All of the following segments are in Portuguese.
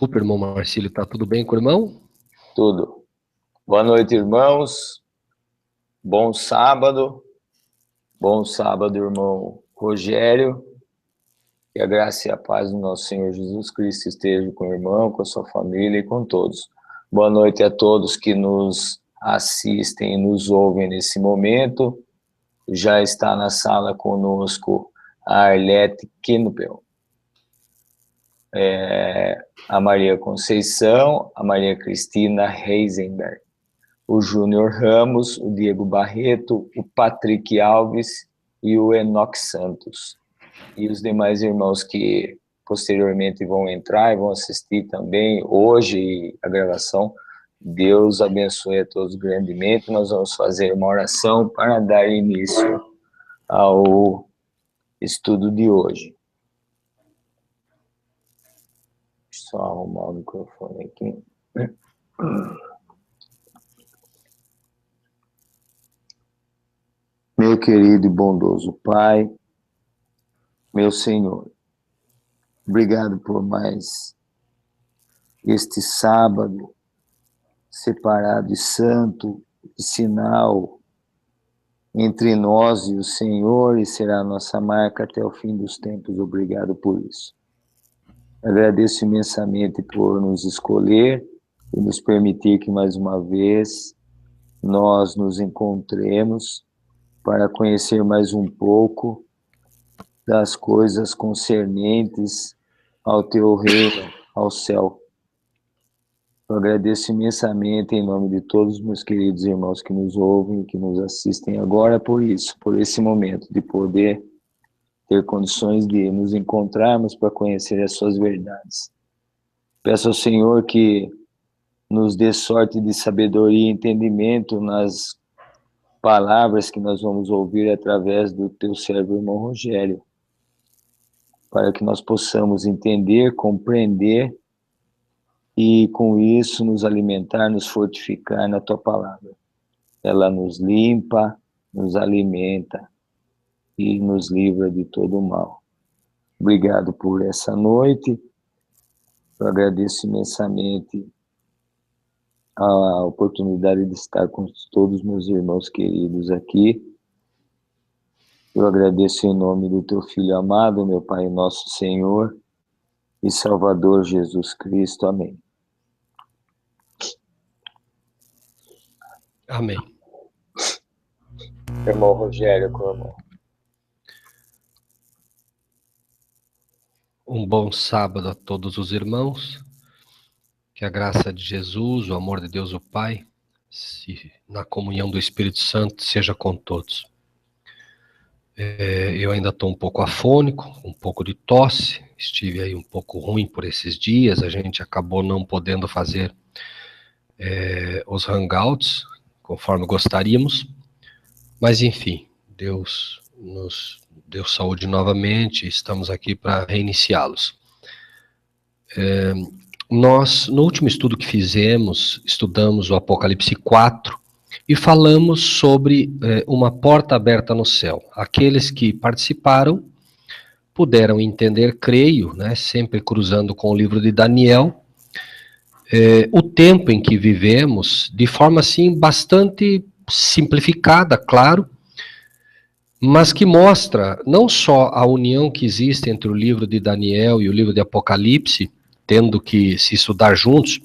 Desculpa, irmão Marcílio, tá tudo bem com o irmão? Tudo. Boa noite, irmãos. Bom sábado. Bom sábado, irmão Rogério. Que a graça e a paz do nosso Senhor Jesus Cristo esteja com o irmão, com a sua família e com todos. Boa noite a todos que nos assistem e nos ouvem nesse momento. Já está na sala conosco a Arlete Kinnupel, a Maria Conceição, a Maria Cristina Heisenberg, o Júnior Ramos, o Diego Barreto, o Patrick Alves e o Enoque Santos. E os demais irmãos que posteriormente vão entrar e vão assistir também hoje a gravação. Deus abençoe a todos grandemente. Nós vamos fazer uma oração para dar início ao estudo de hoje. Deixa eu só arrumar o microfone aqui. Meu querido e bondoso Pai, meu Senhor, obrigado por mais este sábado separado e santo, e sinal entre nós e o Senhor, e será a nossa marca até o fim dos tempos. Obrigado por isso. Agradeço imensamente por nos escolher e nos permitir que mais uma vez nós nos encontremos para conhecer mais um pouco das coisas concernentes ao teu reino, ao céu. Eu agradeço imensamente em nome de todos os meus queridos irmãos que nos ouvem, que nos assistem agora por isso, por esse momento de poder ter condições de nos encontrarmos para conhecer as suas verdades. Peço ao Senhor que nos dê sorte de sabedoria e entendimento nas palavras que nós vamos ouvir através do teu servo irmão Rogério, para que nós possamos entender, compreender e com isso nos alimentar, nos fortificar na tua palavra. Ela nos limpa, nos alimenta e nos livra de todo o mal. Obrigado por essa noite. Eu agradeço imensamente a oportunidade de estar com todos os meus irmãos queridos aqui. Eu agradeço em nome do teu Filho amado, meu Pai, nosso Senhor e Salvador Jesus Cristo. Amém. Amém. Irmão Rogério, com o irmão. Um bom sábado a todos os irmãos. Que a graça de Jesus, o amor de Deus o Pai, na comunhão do Espírito Santo, seja com todos. Eu ainda estou um pouco afônico, um pouco de tosse, estive aí um pouco ruim por esses dias, a gente acabou não podendo fazer os hangouts, conforme gostaríamos, mas enfim, Deus nos deu saúde novamente, estamos aqui para reiniciá-los. Nós, no último estudo que fizemos, estudamos o Apocalipse 4 e falamos sobre uma porta aberta no céu. Aqueles que participaram puderam entender, creio, né, sempre cruzando com o livro de Daniel, o tempo em que vivemos, de forma assim bastante simplificada, claro, mas que mostra não só a união que existe entre o livro de Daniel e o livro de Apocalipse, tendo que se estudar juntos,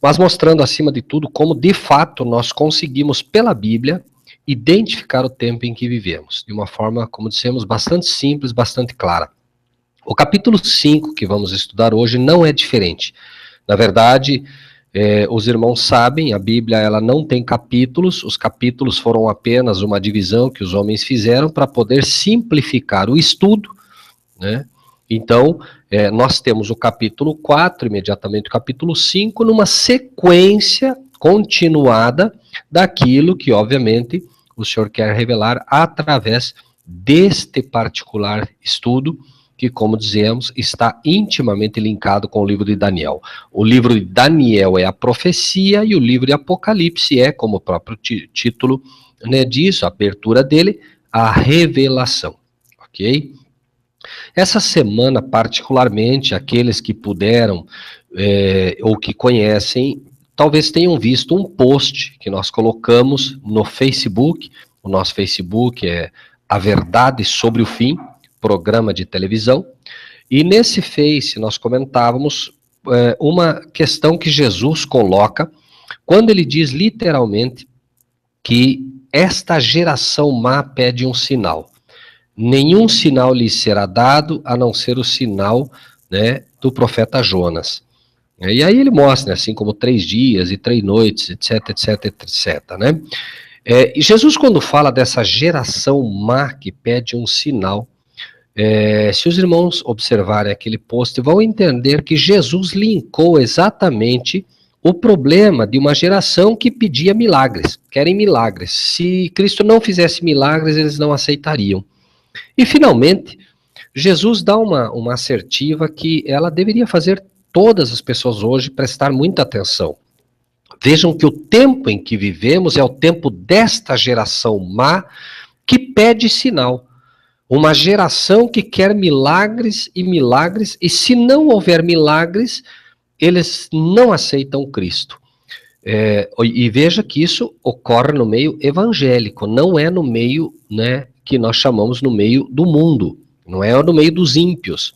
mas mostrando acima de tudo como de fato nós conseguimos pela Bíblia identificar o tempo em que vivemos, de uma forma, como dissemos, bastante simples, bastante clara. O capítulo 5 que vamos estudar hoje não é diferente. Na verdade, os irmãos sabem, a Bíblia ela não tem capítulos, os capítulos foram apenas uma divisão que os homens fizeram para poder simplificar o estudo, né? Então, nós temos o capítulo 4, imediatamente o capítulo 5, numa sequência continuada daquilo que, obviamente, o Senhor quer revelar através deste particular estudo, que, como dizemos, está intimamente linkado com o livro de Daniel. O livro de Daniel é a profecia e o livro de Apocalipse é, como o próprio título, né, diz, a abertura dele, a revelação, ok? Essa semana, particularmente, aqueles que puderam ou que conhecem, talvez tenham visto um post que nós colocamos no Facebook. O nosso Facebook é A Verdade sobre o Fim, programa de televisão. E nesse Face nós comentávamos uma questão que Jesus coloca quando ele diz literalmente que esta geração má pede um sinal. Nenhum sinal lhe será dado a não ser o sinal, né, do profeta Jonas. E aí ele mostra, assim como 3 dias e 3 noites, etc, etc, etc, né? E Jesus, quando fala dessa geração má que pede um sinal, se os irmãos observarem aquele post, vão entender que Jesus linkou exatamente o problema de uma geração que pedia milagres, querem milagres. Se Cristo não fizesse milagres, eles não aceitariam. E, finalmente, Jesus dá uma assertiva que ela deveria fazer todas as pessoas hoje prestar muita atenção. Vejam que o tempo em que vivemos é o tempo desta geração má que pede sinal. Uma geração que quer milagres, e se não houver milagres, eles não aceitam Cristo. E veja que isso ocorre no meio evangélico, não é no meio, né, que nós chamamos no meio do mundo, não é no meio dos ímpios.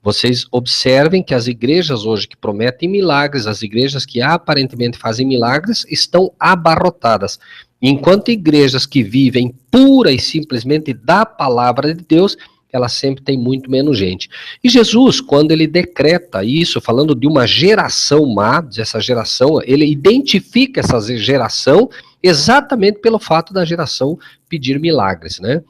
Vocês observem que as igrejas hoje que prometem milagres, as igrejas que aparentemente fazem milagres, estão abarrotadas. Enquanto igrejas que vivem pura e simplesmente da palavra de Deus, elas sempre têm muito menos gente. E Jesus, quando ele decreta isso, falando de uma geração má, essa geração, ele identifica essa geração exatamente pelo fato da geração pedir milagres, né?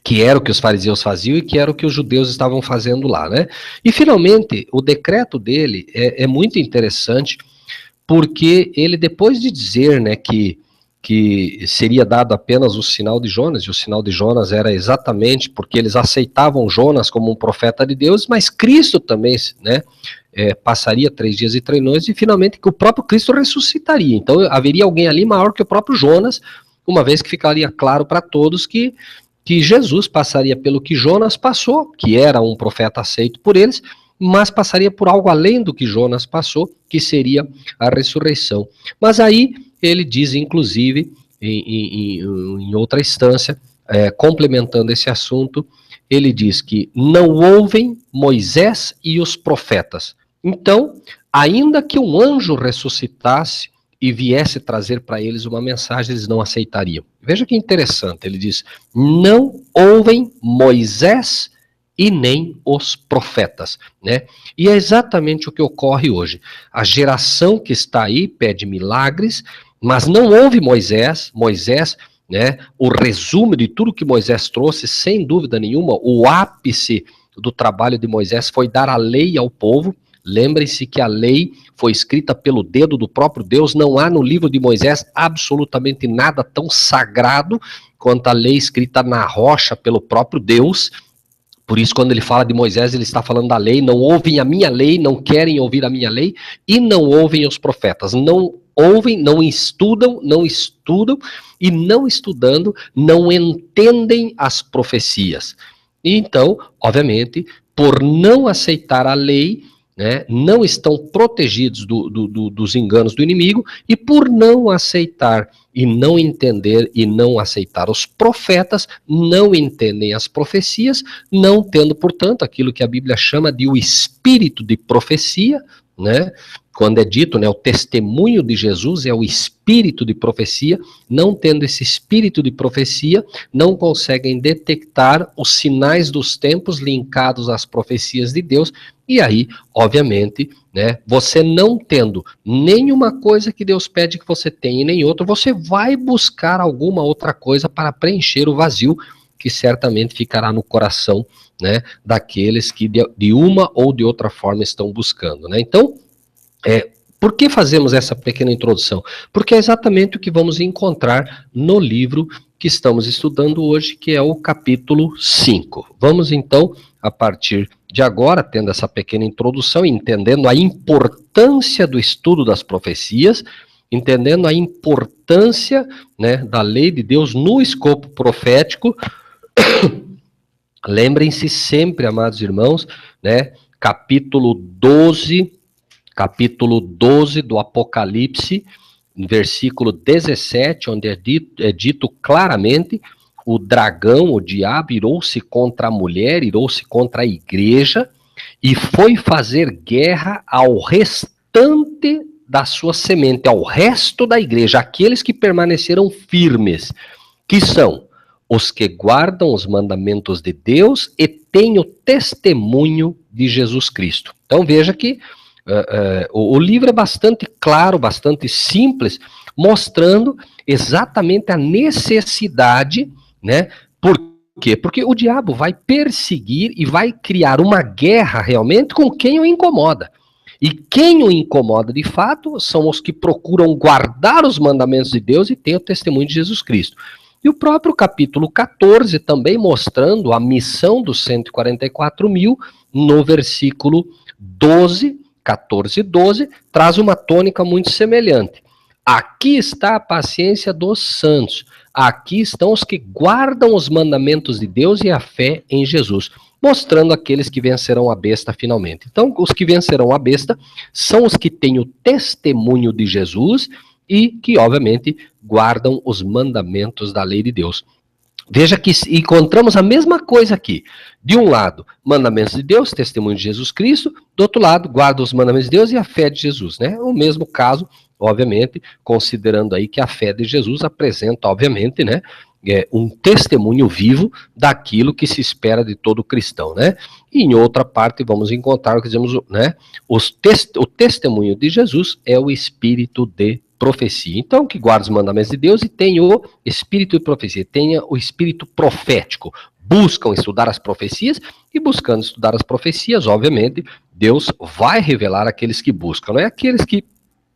Que era o que os fariseus faziam e que era o que os judeus estavam fazendo lá, né? E, finalmente, o decreto dele é muito interessante, porque ele, depois de dizer, né, que seria dado apenas o sinal de Jonas, e o sinal de Jonas era exatamente porque eles aceitavam Jonas como um profeta de Deus, mas Cristo também, né, passaria 3 dias e 3 noites, e finalmente que o próprio Cristo ressuscitaria. Então haveria alguém ali maior que o próprio Jonas, uma vez que ficaria claro para todos que Jesus passaria pelo que Jonas passou, que era um profeta aceito por eles, mas passaria por algo além do que Jonas passou, que seria a ressurreição. Mas aí ele diz, inclusive, em outra instância, complementando esse assunto, ele diz que não ouvem Moisés e os profetas. Então, ainda que um anjo ressuscitasse e viesse trazer para eles uma mensagem, eles não aceitariam. Veja que interessante, ele diz, não ouvem Moisés e nem os profetas, né? E é exatamente o que ocorre hoje. A geração que está aí pede milagres, mas não ouve Moisés, né, o resumo de tudo que Moisés trouxe, sem dúvida nenhuma, o ápice do trabalho de Moisés foi dar a lei ao povo. Lembrem-se que a lei foi escrita pelo dedo do próprio Deus, não há no livro de Moisés absolutamente nada tão sagrado quanto a lei escrita na rocha pelo próprio Deus. Por isso, quando ele fala de Moisés, ele está falando da lei, não ouvem a minha lei, não querem ouvir a minha lei, e não ouvem os profetas, não ouvem, não estudam, e não estudando, não entendem as profecias. E então, obviamente, por não aceitar a lei, né, não estão protegidos dos enganos do inimigo, e por não aceitar e não entender e não aceitar os profetas, não entendem as profecias, não tendo, portanto, aquilo que a Bíblia chama de o espírito de profecia, né? Quando é dito, né, o testemunho de Jesus é o espírito de profecia, não tendo esse espírito de profecia, não conseguem detectar os sinais dos tempos linkados às profecias de Deus, e aí, obviamente, né, você não tendo nenhuma coisa que Deus pede que você tenha e nem outra, você vai buscar alguma outra coisa para preencher o vazio que certamente ficará no coração, né, daqueles que de uma ou de outra forma estão buscando, né? Então, por que fazemos essa pequena introdução? Porque é exatamente o que vamos encontrar no livro que estamos estudando hoje, que é o capítulo 5. Vamos então, a partir de agora, tendo essa pequena introdução, entendendo a importância do estudo das profecias, entendendo a importância, né, da lei de Deus no escopo profético. Lembrem-se sempre, amados irmãos, né, capítulo 12, capítulo 12 do Apocalipse, versículo 17, onde é dito claramente: o dragão, o diabo, irou-se contra a mulher, irou-se contra a igreja, e foi fazer guerra ao restante da sua semente, ao resto da igreja, aqueles que permaneceram firmes, que são os que guardam os mandamentos de Deus e têm o testemunho de Jesus Cristo. Então veja que o livro é bastante claro, bastante simples, mostrando exatamente a necessidade, né? Por quê? Porque o diabo vai perseguir e vai criar uma guerra realmente com quem o incomoda. E quem o incomoda de fato são os que procuram guardar os mandamentos de Deus e têm o testemunho de Jesus Cristo. E o próprio capítulo 14 também mostrando a missão dos 144.000, no versículo 12, 14 e 12, traz uma tônica muito semelhante. Aqui está a paciência dos santos. Aqui estão os que guardam os mandamentos de Deus e a fé em Jesus, mostrando aqueles que vencerão a besta finalmente. Então, os que vencerão a besta são os que têm o testemunho de Jesus e que, obviamente, guardam os mandamentos da lei de Deus. Veja que encontramos a mesma coisa aqui. De um lado, mandamentos de Deus, testemunho de Jesus Cristo. Do outro lado, guarda os mandamentos de Deus e a fé de Jesus, né? O mesmo caso, obviamente, considerando aí que a fé de Jesus apresenta, obviamente, né, um testemunho vivo daquilo que se espera de todo cristão, né? E em outra parte vamos encontrar o que dizemos, né, o testemunho de Jesus é o espírito de profecia. Então, que guarda os mandamentos de Deus e tem o espírito de profecia, tenha o espírito profético. Buscam estudar as profecias e, buscando estudar as profecias, obviamente, Deus vai revelar aqueles que buscam, não é aqueles que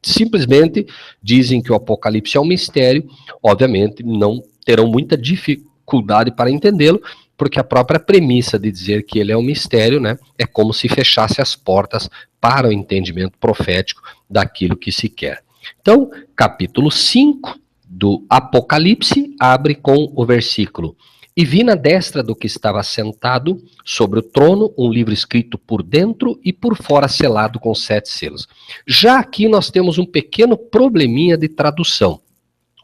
simplesmente dizem que o Apocalipse é um mistério, obviamente não terão muita dificuldade para entendê-lo, porque a própria premissa de dizer que ele é um mistério, né, é como se fechasse as portas para o entendimento profético daquilo que se quer. Então, capítulo 5 do Apocalipse abre com o versículo: e vi na destra do que estava sentado sobre o trono um livro escrito por dentro e por fora selado com 7 selos. Já aqui nós temos um pequeno probleminha de tradução.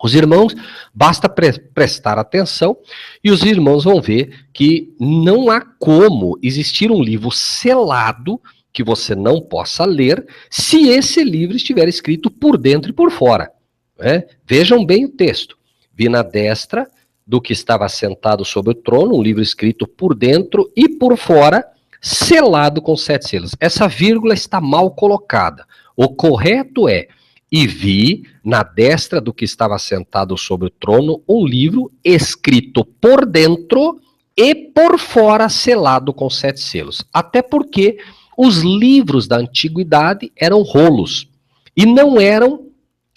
Os irmãos, basta prestar atenção e os irmãos vão ver que não há como existir um livro selado que você não possa ler se esse livro estiver escrito por dentro e por fora. Né? Vejam bem o texto. Vi na destra do que estava sentado sobre o trono um livro escrito por dentro e por fora, selado com 7 selos. Essa vírgula está mal colocada. O correto é: e vi na destra do que estava sentado sobre o trono um livro escrito por dentro e por fora, selado com 7 selos. Até porque os livros da antiguidade eram rolos, e não eram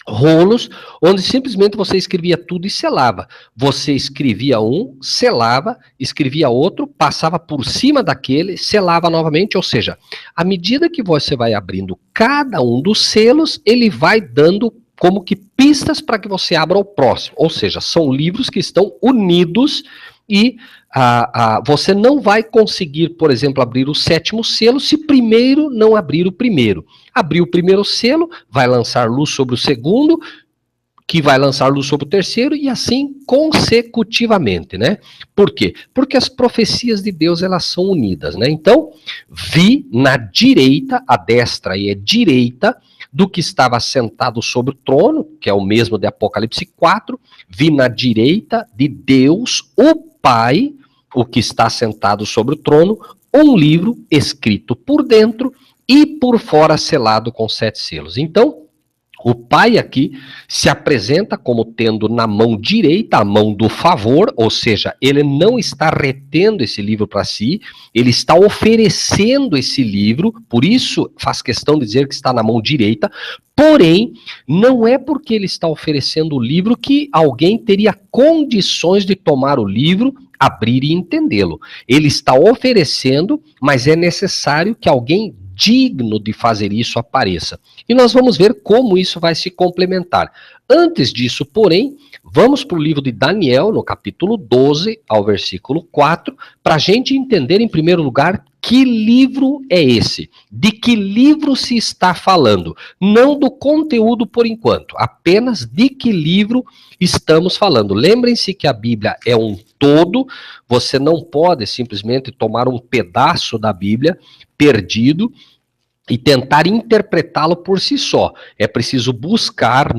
rolos onde simplesmente você escrevia tudo e selava. Você escrevia um, selava, escrevia outro, passava por cima daquele, selava novamente, ou seja, à medida que você vai abrindo cada um dos selos, ele vai dando como que pistas para que você abra o próximo, ou seja, são livros que estão unidos e você não vai conseguir, por exemplo, abrir o 7º selo se primeiro não abrir o primeiro. Abrir o primeiro selo, vai lançar luz sobre o segundo, que vai lançar luz sobre o terceiro, e assim consecutivamente, né? Por quê? Porque as profecias de Deus, elas são unidas, né? Então, vi na direita, a destra aí é direita, do que estava sentado sobre o trono, que é o mesmo de Apocalipse 4, vi na direita de Deus, o Pai, o que está sentado sobre o trono, um livro escrito por dentro e por fora selado com 7 selos. Então, o Pai aqui se apresenta como tendo na mão direita a mão do favor, ou seja, ele não está retendo esse livro para si, ele está oferecendo esse livro, por isso faz questão de dizer que está na mão direita, porém, não é porque ele está oferecendo o livro que alguém teria condições de tomar o livro, abrir e entendê-lo. Ele está oferecendo, mas é necessário que alguém digno de fazer isso apareça. E nós vamos ver como isso vai se complementar. Antes disso, porém, vamos para o livro de Daniel, no capítulo 12, ao versículo 4, para a gente entender, em primeiro lugar, que livro é esse? De que livro se está falando? Não do conteúdo por enquanto, apenas de que livro estamos falando. Lembrem-se que a Bíblia é um todo, você não pode simplesmente tomar um pedaço da Bíblia perdido e tentar interpretá-lo por si só. É preciso buscar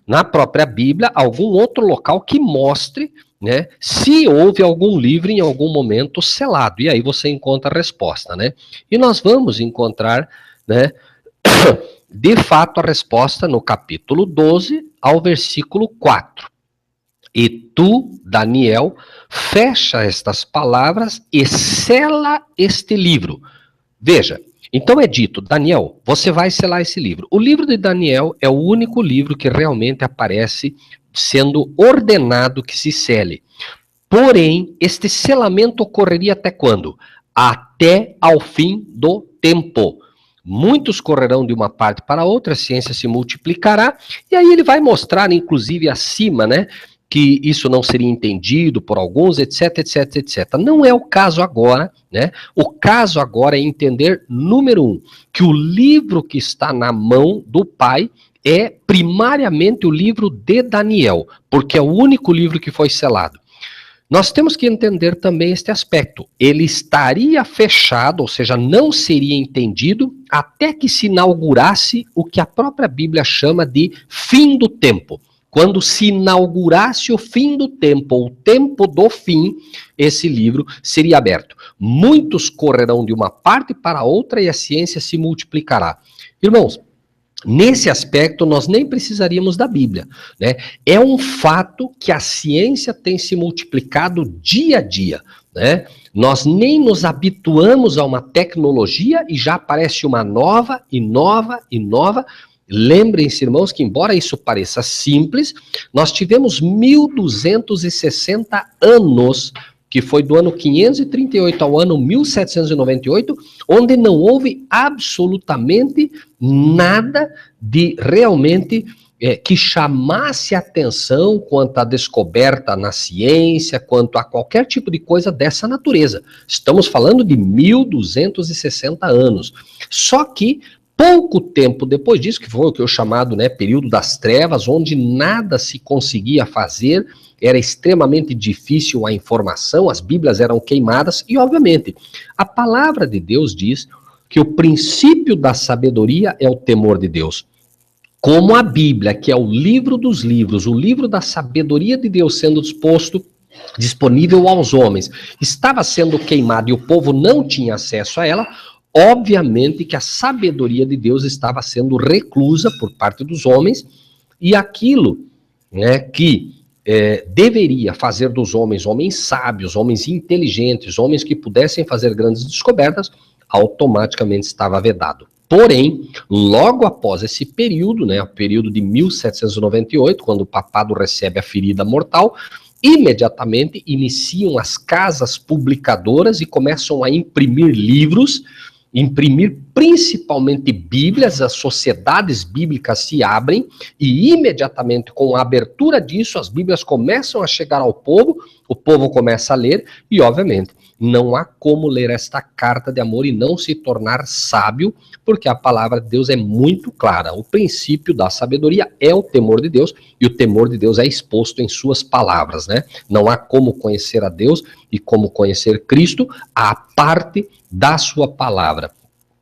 na própria Bíblia algum outro local que mostre, né, se houve algum livro em algum momento selado. E aí você encontra a resposta, né? E nós vamos encontrar, né, de fato a resposta no capítulo 12 ao versículo 4. E tu, Daniel, fecha estas palavras e sela este livro. Veja, então é dito, Daniel, você vai selar esse livro. O livro de Daniel é o único livro que realmente aparece sendo ordenado que se sele. Porém, este selamento ocorreria até quando? Até ao fim do tempo. Muitos correrão de uma parte para outra, a ciência se multiplicará, e aí ele vai mostrar, inclusive acima, né, que isso não seria entendido por alguns, etc, etc, etc. Não é o caso agora, né? O caso agora é entender, número 1, que o livro que está na mão do Pai é primariamente o livro de Daniel, porque é o único livro que foi selado. Nós temos que entender também este aspecto. Ele estaria fechado, ou seja, não seria entendido até que se inaugurasse o que a própria Bíblia chama de fim do tempo. Quando se inaugurasse o fim do tempo, ou o tempo do fim, esse livro seria aberto. Muitos correrão de uma parte para outra e a ciência se multiplicará. Irmãos, nesse aspecto nós nem precisaríamos da Bíblia, né? É um fato que a ciência tem se multiplicado dia a dia, né? Nós nem nos habituamos a uma tecnologia e já aparece uma nova e nova e nova. Lembrem-se, irmãos, que embora isso pareça simples, nós tivemos 1260 anos, que foi do ano 538 ao ano 1798, onde não houve absolutamente nada de realmente que chamasse atenção quanto à descoberta na ciência, quanto a qualquer tipo de coisa dessa natureza. Estamos falando de 1260 anos. Só que pouco tempo depois disso, que foi o que eu chamado, né, período das trevas, onde nada se conseguia fazer, era extremamente difícil a informação, as Bíblias eram queimadas, e obviamente, a palavra de Deus diz que o princípio da sabedoria é o temor de Deus. Como a Bíblia, que é o livro dos livros, o livro da sabedoria de Deus sendo disponível aos homens, estava sendo queimada e o povo não tinha acesso a ela, obviamente que a sabedoria de Deus estava sendo reclusa por parte dos homens, e aquilo, né, que deveria fazer dos homens sábios, homens inteligentes, homens que pudessem fazer grandes descobertas, automaticamente estava vedado. Porém, logo após esse período, né, o período de 1798, quando o papado recebe a ferida mortal, imediatamente iniciam as casas publicadoras e começam a imprimir livros, imprimir principalmente Bíblias, as sociedades bíblicas se abrem e imediatamente com a abertura disso as Bíblias começam a chegar ao povo, o povo começa a ler e obviamente não há como ler esta carta de amor e não se tornar sábio, porque a palavra de Deus é muito clara. O princípio da sabedoria é o temor de Deus, e o temor de Deus é exposto em suas palavras, né? Não há como conhecer a Deus e como conhecer Cristo à parte da sua palavra.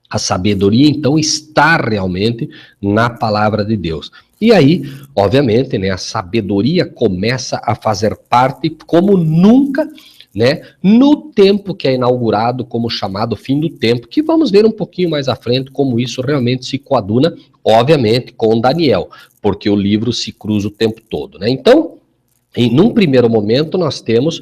A sabedoria, então, está realmente na palavra de Deus. E aí, obviamente, né, a sabedoria começa a fazer parte como nunca, né, no tempo que é inaugurado como chamado fim do tempo, que vamos ver um pouquinho mais à frente como isso realmente se coaduna, obviamente, com Daniel, porque o livro se cruza o tempo todo, né? Então, num primeiro momento, nós temos,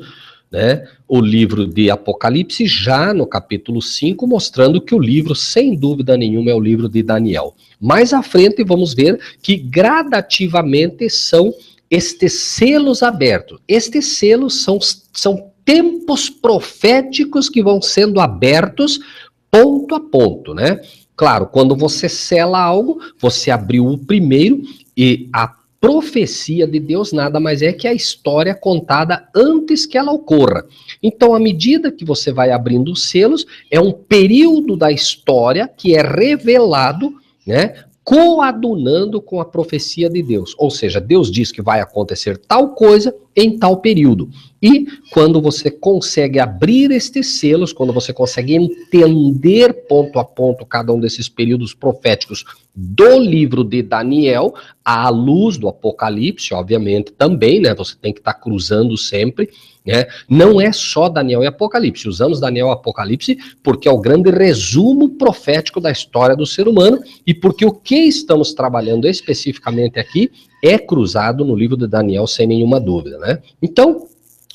né, o livro de Apocalipse, já no capítulo 5, mostrando que o livro, sem dúvida nenhuma, é o livro de Daniel. Mais à frente, vamos ver que gradativamente são estes selos abertos. Estes selos são tempos proféticos que vão sendo abertos ponto a ponto, né? Claro, quando você sela algo, você abriu o primeiro e a profecia de Deus nada mais é que a história contada antes que ela ocorra. Então, à medida que você vai abrindo os selos, é um período da história que é revelado, né, coadunando com a profecia de Deus. Ou seja, Deus diz que vai acontecer tal coisa em tal período. E quando você consegue abrir estes selos, quando você consegue entender ponto a ponto cada um desses períodos proféticos do livro de Daniel, à luz do Apocalipse, obviamente, também, né? Você tem que estar cruzando sempre, né? Não é só Daniel e Apocalipse. Usamos Daniel e Apocalipse porque é o grande resumo profético da história do ser humano e porque o que estamos trabalhando especificamente aqui é cruzado no livro de Daniel sem nenhuma dúvida, né? Então,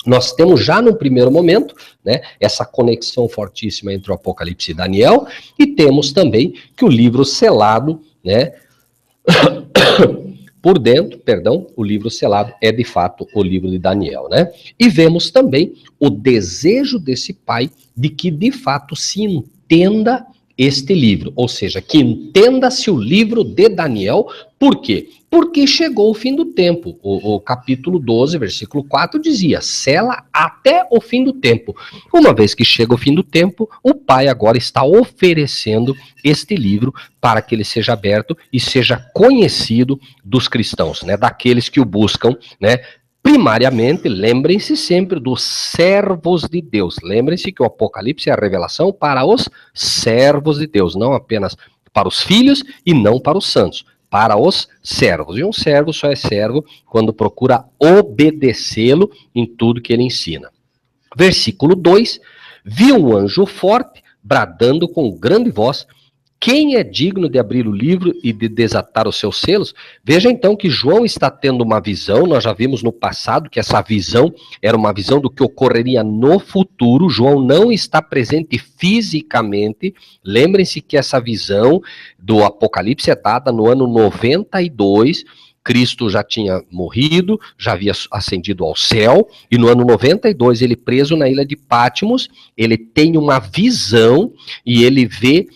nós temos já no primeiro momento, né, essa conexão fortíssima entre o Apocalipse e Daniel, e temos também que o livro selado, né, por dentro, perdão, o livro selado é de fato o livro de Daniel, né? E vemos também o desejo desse pai de que de fato se entenda este livro, ou seja, que entenda-se o livro de Daniel. Por quê? Porque chegou o fim do tempo. O capítulo 12, versículo 4 dizia, sela até o fim do tempo. Uma vez que chega o fim do tempo, o pai agora está oferecendo este livro para que ele seja aberto e seja conhecido dos cristãos, né, daqueles que o buscam, né. Primariamente, lembrem-se sempre dos servos de Deus. Lembrem-se que o Apocalipse é a revelação para os servos de Deus, não apenas para os filhos e não para os santos, para os servos. E um servo só é servo quando procura obedecê-lo em tudo que ele ensina. Versículo 2, viu um anjo forte, bradando com grande voz, quem é digno de abrir o livro e de desatar os seus selos? Veja então que João está tendo uma visão, nós já vimos no passado que essa visão era uma visão do que ocorreria no futuro. João não está presente fisicamente. Lembrem-se que essa visão do Apocalipse é dada no ano 92, Cristo já tinha morrido, já havia ascendido ao céu, e no ano 92 ele preso na ilha de Patmos, ele tem uma visão e ele vê,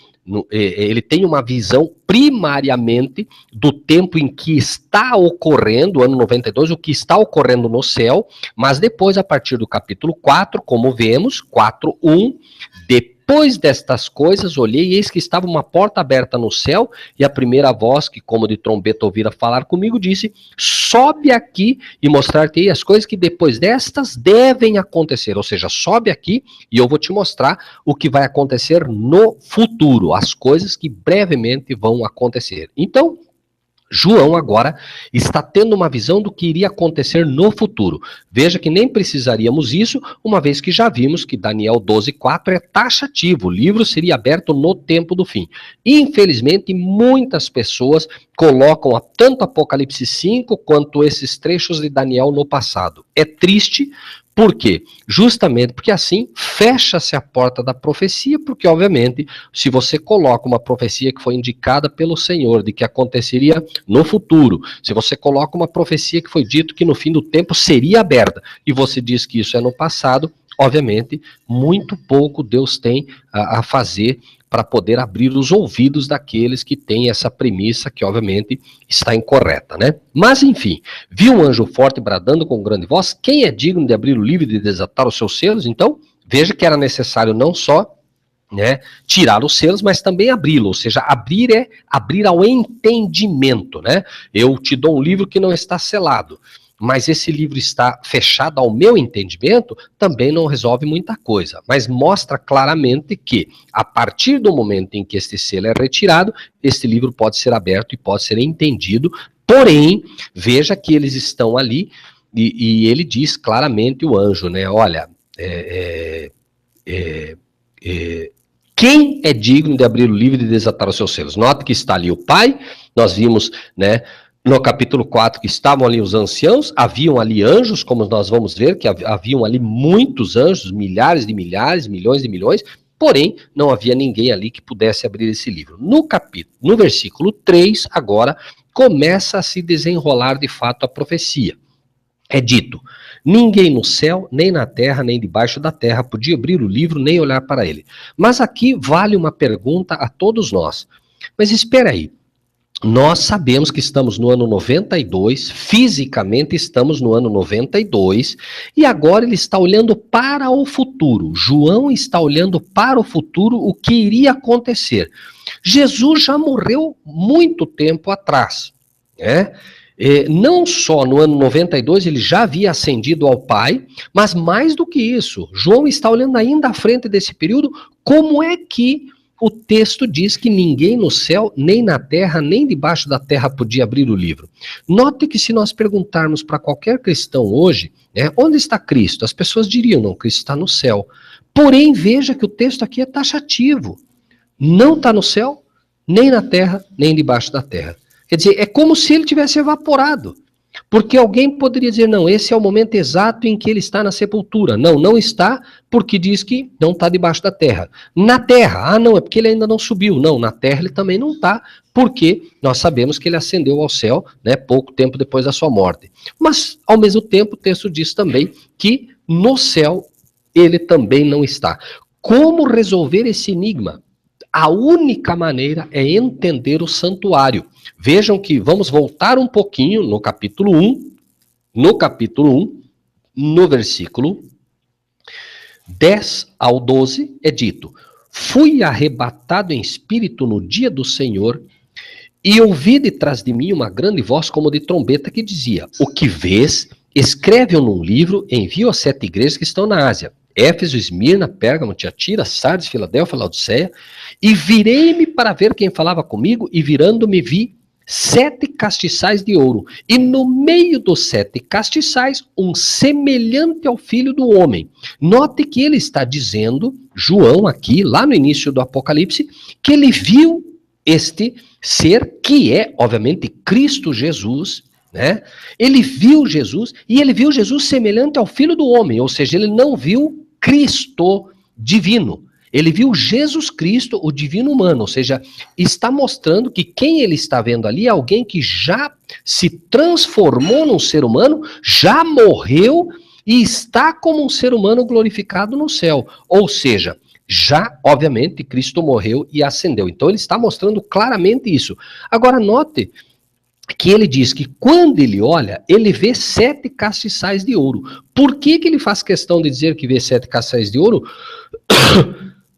ele tem uma visão primariamente do tempo em que está ocorrendo, ano 92, o que está ocorrendo no céu, mas depois, a partir do capítulo 4, como vemos, 4:1, depois destas coisas, olhei e eis que estava uma porta aberta no céu, e a primeira voz, que como de trombeta ouvira falar comigo, disse, sobe aqui e mostrar-te as coisas que depois destas devem acontecer, ou seja, sobe aqui e eu vou te mostrar o que vai acontecer no futuro, as coisas que brevemente vão acontecer. Então, João agora está tendo uma visão do que iria acontecer no futuro. Veja que nem precisaríamos isso, uma vez que já vimos que Daniel 12:4 é taxativo, o livro seria aberto no tempo do fim. Infelizmente, muitas pessoas colocam tanto Apocalipse 5 quanto esses trechos de Daniel no passado. É triste. Por quê? Justamente porque assim fecha-se a porta da profecia, porque obviamente, se você coloca uma profecia que foi indicada pelo Senhor, de que aconteceria no futuro, se você coloca uma profecia que foi dito que no fim do tempo seria aberta, e você diz que isso é no passado, obviamente, muito pouco Deus tem a fazer para poder abrir os ouvidos daqueles que têm essa premissa que, obviamente, está incorreta, né? Mas, enfim, viu um anjo forte bradando com grande voz, quem é digno de abrir o livro e de desatar os seus selos? Então, veja que era necessário não só, né, tirar os selos, mas também abri-lo, ou seja, abrir é abrir ao entendimento, né? Eu te dou um livro que não está selado, mas esse livro está fechado ao meu entendimento, também não resolve muita coisa, mas mostra claramente que, a partir do momento em que este selo é retirado, este livro pode ser aberto e pode ser entendido, porém, veja que eles estão ali, e ele diz claramente, o anjo, né, olha, quem é digno de abrir o livro e de desatar os seus selos? Nota que está ali o pai, nós vimos, né, no capítulo 4, que estavam ali os anciãos, haviam ali anjos, como nós vamos ver, que haviam ali muitos anjos, milhares de milhares, milhões de milhões, porém, não havia ninguém ali que pudesse abrir esse livro. No versículo 3, agora, começa a se desenrolar de fato a profecia. é dito: ninguém no céu, nem na terra, nem debaixo da terra podia abrir o livro, nem olhar para ele. Mas aqui vale uma pergunta a todos nós. Mas espera aí. Nós sabemos que estamos no ano 92, fisicamente estamos no ano 92, e agora ele está olhando para o futuro. João está olhando para o futuro, o que iria acontecer. Jesus já morreu muito tempo atrás, né? Não só no ano 92 ele já havia ascendido ao Pai, mas mais do que isso, João está olhando ainda à frente desse período, como é que o texto diz que ninguém no céu, nem na terra, nem debaixo da terra podia abrir o livro. Note que se nós perguntarmos para qualquer cristão hoje, né, onde está Cristo? As pessoas diriam, não, Cristo está no céu. Porém, veja que o texto aqui é taxativo. Não está no céu, nem na terra, nem debaixo da terra. Quer dizer, é como se ele tivesse evaporado. Porque alguém poderia dizer, não, esse é o momento exato em que ele está na sepultura. Não, não está, porque diz que não está debaixo da terra. Na terra, não, é porque ele ainda não subiu. Não, na terra ele também não está, porque nós sabemos que ele ascendeu ao céu, né, pouco tempo depois da sua morte. Mas, ao mesmo tempo, o texto diz também que no céu ele também não está. Como resolver esse enigma? A única maneira é entender o santuário. Vejam que vamos voltar um pouquinho no capítulo 1, no versículo 10 ao 12, é dito: fui arrebatado em espírito no dia do Senhor, e ouvi detrás de mim uma grande voz como de trombeta que dizia: o que vês, escreve-o num livro, envia às 7 igrejas que estão na Ásia: Éfeso, Esmirna, Pérgamo, Tiatira, Sardes, Filadélfia, Laodiceia. E virei-me para ver quem falava comigo, e virando-me vi 7 castiçais de ouro, e no meio dos 7 castiçais, um semelhante ao Filho do Homem. Note que ele está dizendo, João aqui, lá no início do Apocalipse, que ele viu este ser, que é, obviamente, Cristo Jesus, né? Ele viu Jesus, e ele viu Jesus semelhante ao Filho do Homem, ou seja, ele não viu Cristo divino. Ele viu Jesus Cristo, o divino humano, ou seja, está mostrando que quem ele está vendo ali é alguém que já se transformou num ser humano, já morreu e está como um ser humano glorificado no céu. Ou seja, já, obviamente, Cristo morreu e ascendeu. Então ele está mostrando claramente isso. Agora note que ele diz que quando ele olha, ele vê 7 castiçais de ouro. Por que ele faz questão de dizer que vê 7 castiçais de ouro?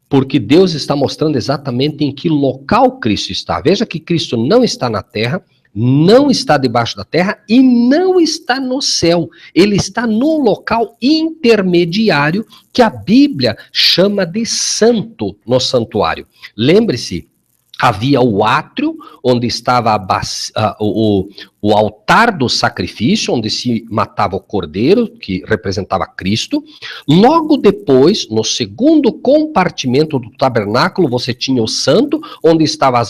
Porque Deus está mostrando exatamente em que local Cristo está. Veja que Cristo não está na terra, não está debaixo da terra e não está no céu. Ele está no local intermediário que a Bíblia chama de santo no santuário. Lembre-se, havia o átrio, onde estava o altar do sacrifício, onde se matava o cordeiro, que representava Cristo. Logo depois, no segundo compartimento do tabernáculo, você tinha o santo, onde estava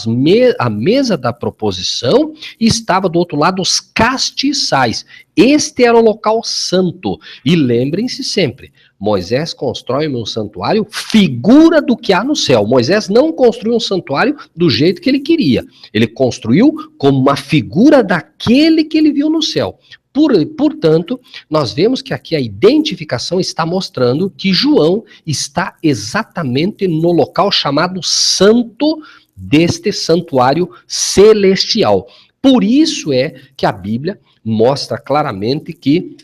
a mesa da proposição, e estava do outro lado os castiçais. Este era o local santo. E lembrem-se sempre, Moisés constrói um santuário, figura do que há no céu. Moisés não construiu um santuário do jeito que ele queria. Ele construiu como uma figura daquele que ele viu no céu. Portanto, nós vemos que aqui a identificação está mostrando que João está exatamente no local chamado santo deste santuário celestial. Por isso é que a Bíblia mostra claramente que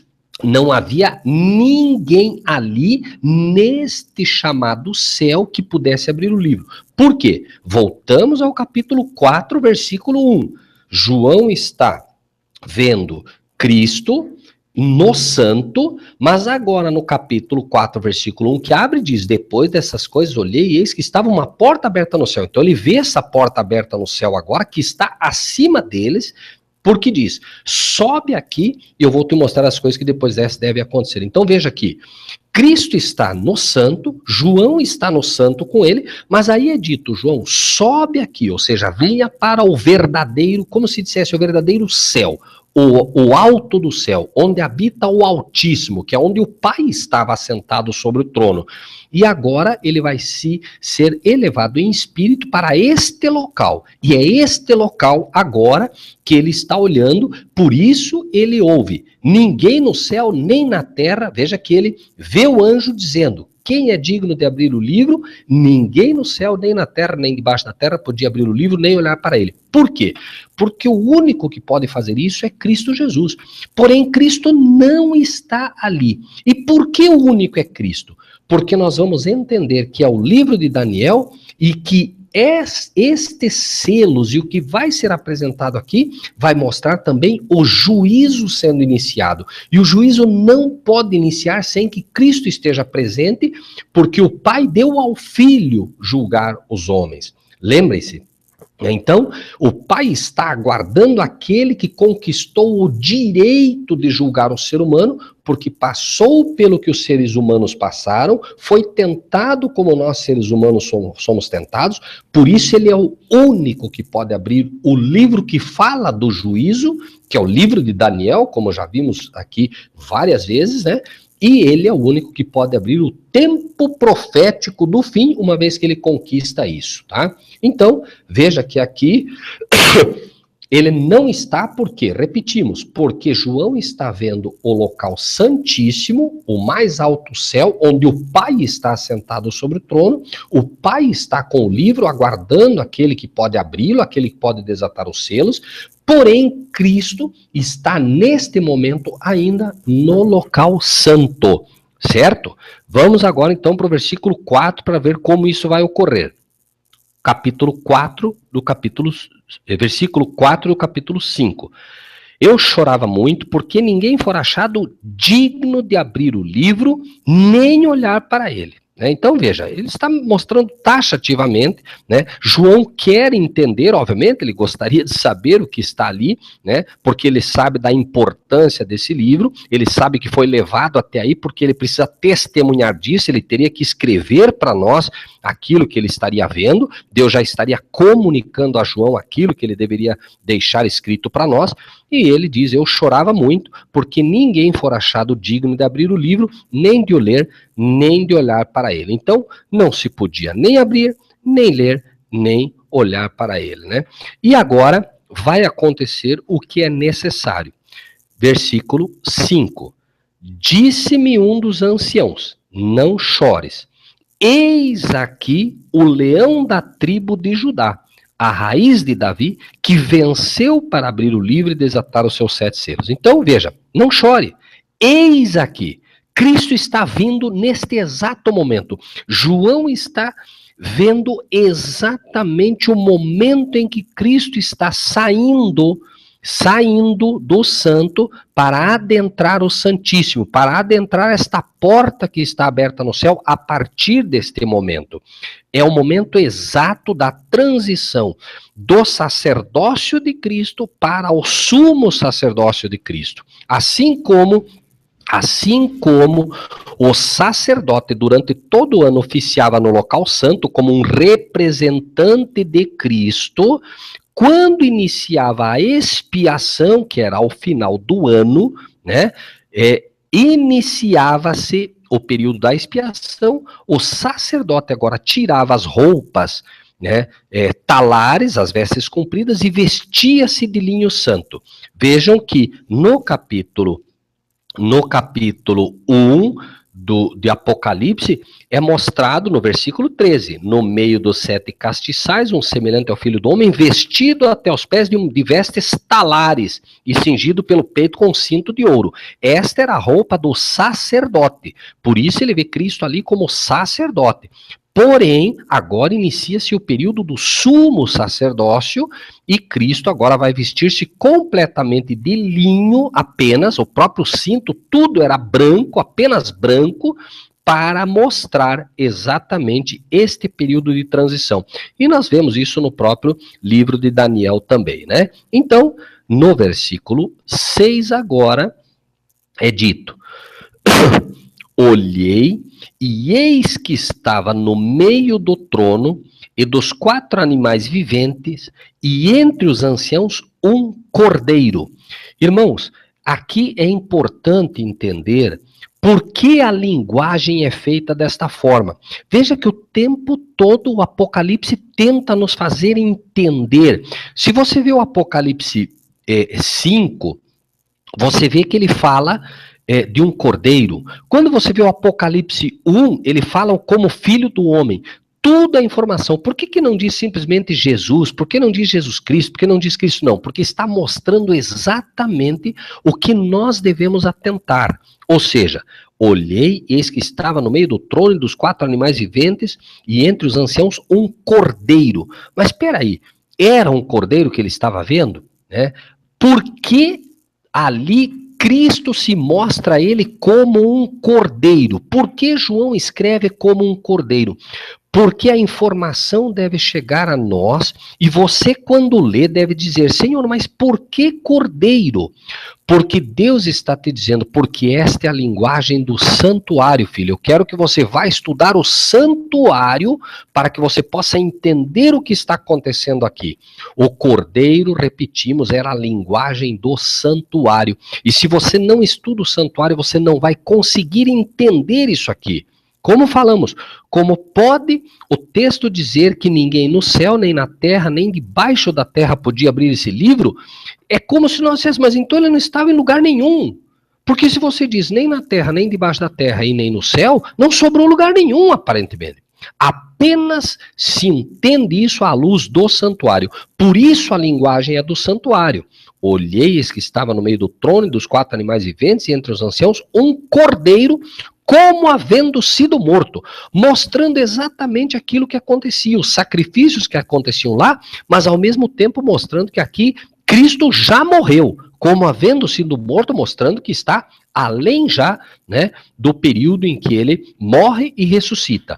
não havia ninguém ali neste chamado céu que pudesse abrir o livro. Por quê? Voltamos ao capítulo 4, versículo 1. João está vendo Cristo no santo, mas agora no capítulo 4, versículo 1, que abre e diz: depois dessas coisas olhei e eis que estava uma porta aberta no céu. Então ele vê essa porta aberta no céu agora, que está acima deles, porque diz: sobe aqui e eu vou te mostrar as coisas que depois dessa devem acontecer. Então veja aqui, Cristo está no santo, João está no santo com ele, mas aí é dito, João, sobe aqui, ou seja, venha para o verdadeiro, como se dissesse o verdadeiro céu, o alto do céu, onde habita o Altíssimo, que é onde o Pai estava assentado sobre o trono. E agora ele vai ser elevado em espírito para este local. E é este local agora que ele está olhando, por isso ele ouve. Ninguém no céu nem na terra, veja que ele vê o anjo dizendo, quem é digno de abrir o livro? Ninguém no céu, nem na terra, nem debaixo da terra podia abrir o livro, nem olhar para ele. Por quê? Porque o único que pode fazer isso é Cristo Jesus. Porém, Cristo não está ali. E por que o único é Cristo? Porque nós vamos entender que é o livro de Daniel e que estes selos e o que vai ser apresentado aqui vai mostrar também o juízo sendo iniciado. E o juízo não pode iniciar sem que Cristo esteja presente, porque o Pai deu ao Filho julgar os homens. Lembrem-se. Então, o Pai está aguardando aquele que conquistou o direito de julgar o ser humano, porque passou pelo que os seres humanos passaram, foi tentado como nós seres humanos somos tentados, por isso ele é o único que pode abrir o livro que fala do juízo, que é o livro de Daniel, como já vimos aqui várias vezes, né? E ele é o único que pode abrir o tempo profético do fim, uma vez que ele conquista isso, tá? Então, veja que aqui ele não está, por quê? Repetimos, porque João está vendo o local santíssimo, o mais alto céu, onde o Pai está assentado sobre o trono, o Pai está com o livro, aguardando aquele que pode abri-lo, aquele que pode desatar os selos, porém, Cristo está neste momento ainda no local santo, certo? Vamos agora então para o versículo 4 para ver como isso vai ocorrer. Capítulo 4 do capítulo, versículo 4 do capítulo 5. Eu chorava muito porque ninguém for achado digno de abrir o livro, nem olhar para ele. Então, veja, ele está mostrando taxativamente, né? João quer entender, obviamente, ele gostaria de saber o que está ali, né? Porque ele sabe da importância desse livro, ele sabe que foi levado até aí porque ele precisa testemunhar disso, ele teria que escrever para nós aquilo que ele estaria vendo, Deus já estaria comunicando a João aquilo que ele deveria deixar escrito para nós, e ele diz, eu chorava muito, porque ninguém for achado digno de abrir o livro, nem de o ler, nem de olhar para ele. Então, não se podia nem abrir, nem ler, nem olhar para ele, né? E agora vai acontecer o que é necessário. Versículo 5. Disse-me um dos anciãos, não chores. Eis aqui o leão da tribo de Judá, a raiz de Davi, que venceu para abrir o livro e desatar os seus 7 selos. Então, veja, não chore. Eis aqui. Cristo está vindo neste exato momento. João está vendo exatamente o momento em que Cristo está saindo do santo para adentrar o Santíssimo, para adentrar esta porta que está aberta no céu a partir deste momento. É o momento exato da transição do sacerdócio de Cristo para o sumo sacerdócio de Cristo. Assim como o sacerdote durante todo o ano oficiava no local santo como um representante de Cristo, quando iniciava a expiação, que era ao final do ano, né, iniciava-se o período da expiação, o sacerdote agora tirava as roupas, né, talares, as vestes compridas, e vestia-se de linho santo. Vejam que no capítulo 1 de Apocalipse, é mostrado no versículo 13, no meio dos 7 castiçais, um semelhante ao filho do homem, vestido até os pés de vestes talares, e cingido pelo peito com cinto de ouro. Esta era a roupa do sacerdote, por isso ele vê Cristo ali como sacerdote. Porém, agora inicia-se o período do sumo sacerdócio, e Cristo agora vai vestir-se completamente de linho apenas, o próprio cinto, tudo era branco, apenas branco, para mostrar exatamente este período de transição. E nós vemos isso no próprio livro de Daniel também, né? Então, no versículo 6 agora, é dito: Olhei, e eis que estava no meio do trono e dos 4 animais viventes, e entre os anciãos um cordeiro. Irmãos, aqui é importante entender por que a linguagem é feita desta forma. Veja que o tempo todo o Apocalipse tenta nos fazer entender. Se você vê o Apocalipse 5, você vê que ele fala de um cordeiro. Quando você vê o Apocalipse 1, ele fala como filho do homem. Tudo é informação. Por que não diz simplesmente Jesus? Por que não diz Jesus Cristo? Por que não diz Cristo? Não, porque está mostrando exatamente o que nós devemos atentar. Ou seja, olhei, eis que estava no meio do trono e dos 4 animais viventes, e entre os anciãos um cordeiro. Mas espera aí, era um cordeiro que ele estava vendo? Né? Por que ali Cristo se mostra a ele como um cordeiro? Por que João escreve como um cordeiro? Porque a informação deve chegar a nós e você, quando lê, deve dizer: Senhor, mas por que cordeiro? Porque Deus está te dizendo, porque esta é a linguagem do santuário, filho. Eu quero que você vá estudar o santuário para que você possa entender o que está acontecendo aqui. O cordeiro, repetimos, era a linguagem do santuário. E se você não estuda o santuário, você não vai conseguir entender isso aqui. Como falamos, como pode o texto dizer que ninguém no céu, nem na terra, nem debaixo da terra podia abrir esse livro? É como se nós disséssemos, mas então ele não estava em lugar nenhum. Porque se você diz nem na terra, nem debaixo da terra e nem no céu, não sobrou lugar nenhum, aparentemente. Apenas se entende isso à luz do santuário. Por isso a linguagem é do santuário. Olhei, eis que estava no meio do trono e dos 4 animais viventes, e entre os anciãos, um cordeiro, como havendo sido morto, mostrando exatamente aquilo que acontecia, os sacrifícios que aconteciam lá, mas ao mesmo tempo mostrando que aqui Cristo já morreu, como havendo sido morto, mostrando que está além já, né, do período em que ele morre e ressuscita.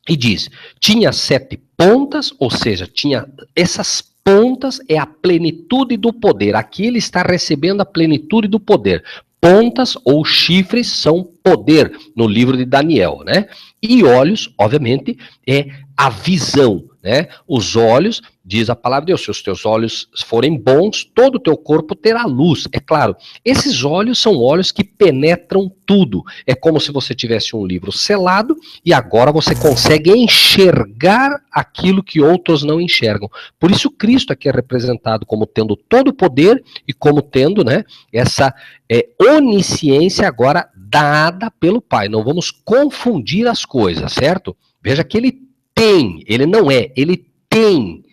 E diz, tinha 7 pontas, ou seja, tinha essas pontas, é a plenitude do poder. Aqui ele está recebendo a plenitude do poder. Pontas ou chifres são poder no livro de Daniel, né? E olhos, obviamente, é a visão, né? Os olhos, diz a palavra de Deus, se os teus olhos forem bons, todo o teu corpo terá luz. É claro, esses olhos são olhos que penetram tudo. É como se você tivesse um livro selado e agora você consegue enxergar aquilo que outros não enxergam. Por isso Cristo aqui é representado como tendo todo o poder e como tendo, né, essa onisciência agora dada pelo Pai. Não vamos confundir as coisas, certo? Veja que ele tem, ele não é, ele tem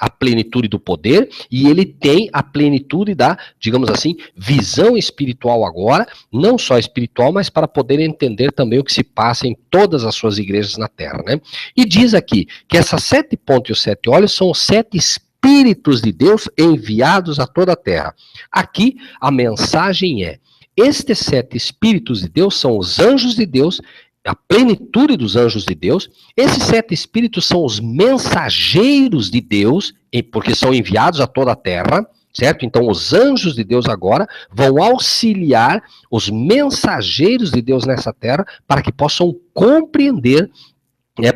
a plenitude do poder e ele tem a plenitude da, digamos assim, visão espiritual agora, não só espiritual, mas para poder entender também o que se passa em todas as suas igrejas na Terra, né? E diz aqui que essas 7 pontas e os 7 olhos são os 7 espíritos de Deus enviados a toda a Terra. Aqui a mensagem é: estes 7 espíritos de Deus são os anjos de Deus, a plenitude dos anjos de Deus. Esses 7 espíritos são os mensageiros de Deus, porque são enviados a toda a terra, certo? Então os anjos de Deus agora vão auxiliar os mensageiros de Deus nessa terra para que possam compreender,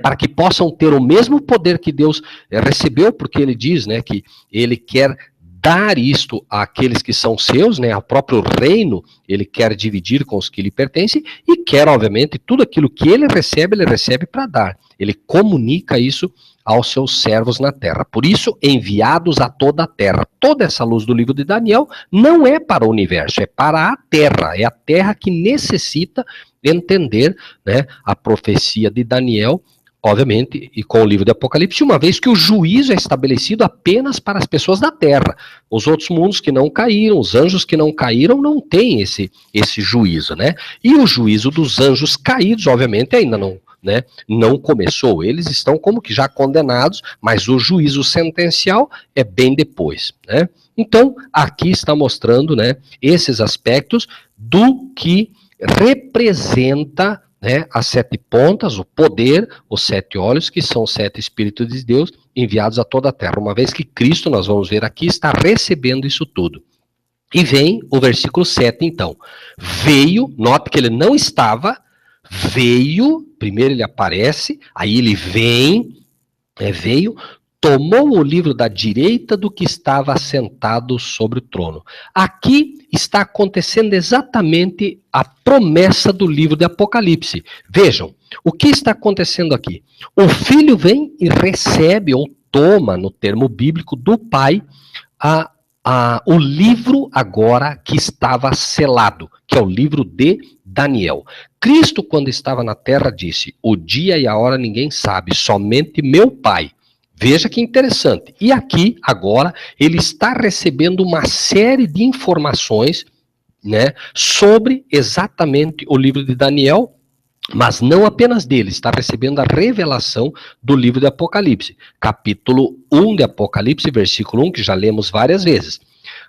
para que possam ter o mesmo poder que Deus recebeu, porque ele diz, né, que ele quer dar isto àqueles que são seus, né, ao próprio reino, ele quer dividir com os que lhe pertencem, e quer, obviamente, tudo aquilo que ele recebe para dar. Ele comunica isso aos seus servos na terra. Por isso, enviados a toda a terra. Toda essa luz do livro de Daniel não é para o universo, é para a terra. É a terra que necessita entender, né, a profecia de Daniel, obviamente, e com o livro de Apocalipse, uma vez que o juízo é estabelecido apenas para as pessoas da terra. Os outros mundos que não caíram, os anjos que não caíram, não têm esse juízo, né? E o juízo dos anjos caídos, obviamente, ainda não começou. Eles estão como que já condenados, mas o juízo sentencial é bem depois, né? Então, aqui está mostrando, né, esses aspectos do que representa, né, as 7 pontas, o poder, os 7 olhos, que são os 7 espíritos de Deus enviados a toda a terra. Uma vez que Cristo, nós vamos ver aqui, está recebendo isso tudo. E vem o versículo 7, então. Veio, note que ele não estava primeiro ele aparece, aí ele veio, tomou o livro da direita do que estava sentado sobre o trono. Aqui está acontecendo exatamente a promessa do livro de Apocalipse. Vejam, o que está acontecendo aqui? O filho vem e recebe, ou toma, no termo bíblico, do pai, o livro agora que estava selado, que é o livro de Daniel. Cristo, quando estava na terra, disse: o dia e a hora ninguém sabe, somente meu pai. Veja que interessante. E aqui, agora, ele está recebendo uma série de informações, né, sobre exatamente o livro de Daniel, mas não apenas dele, está recebendo a revelação do livro de Apocalipse. Capítulo 1 de Apocalipse, versículo 1, que já lemos várias vezes.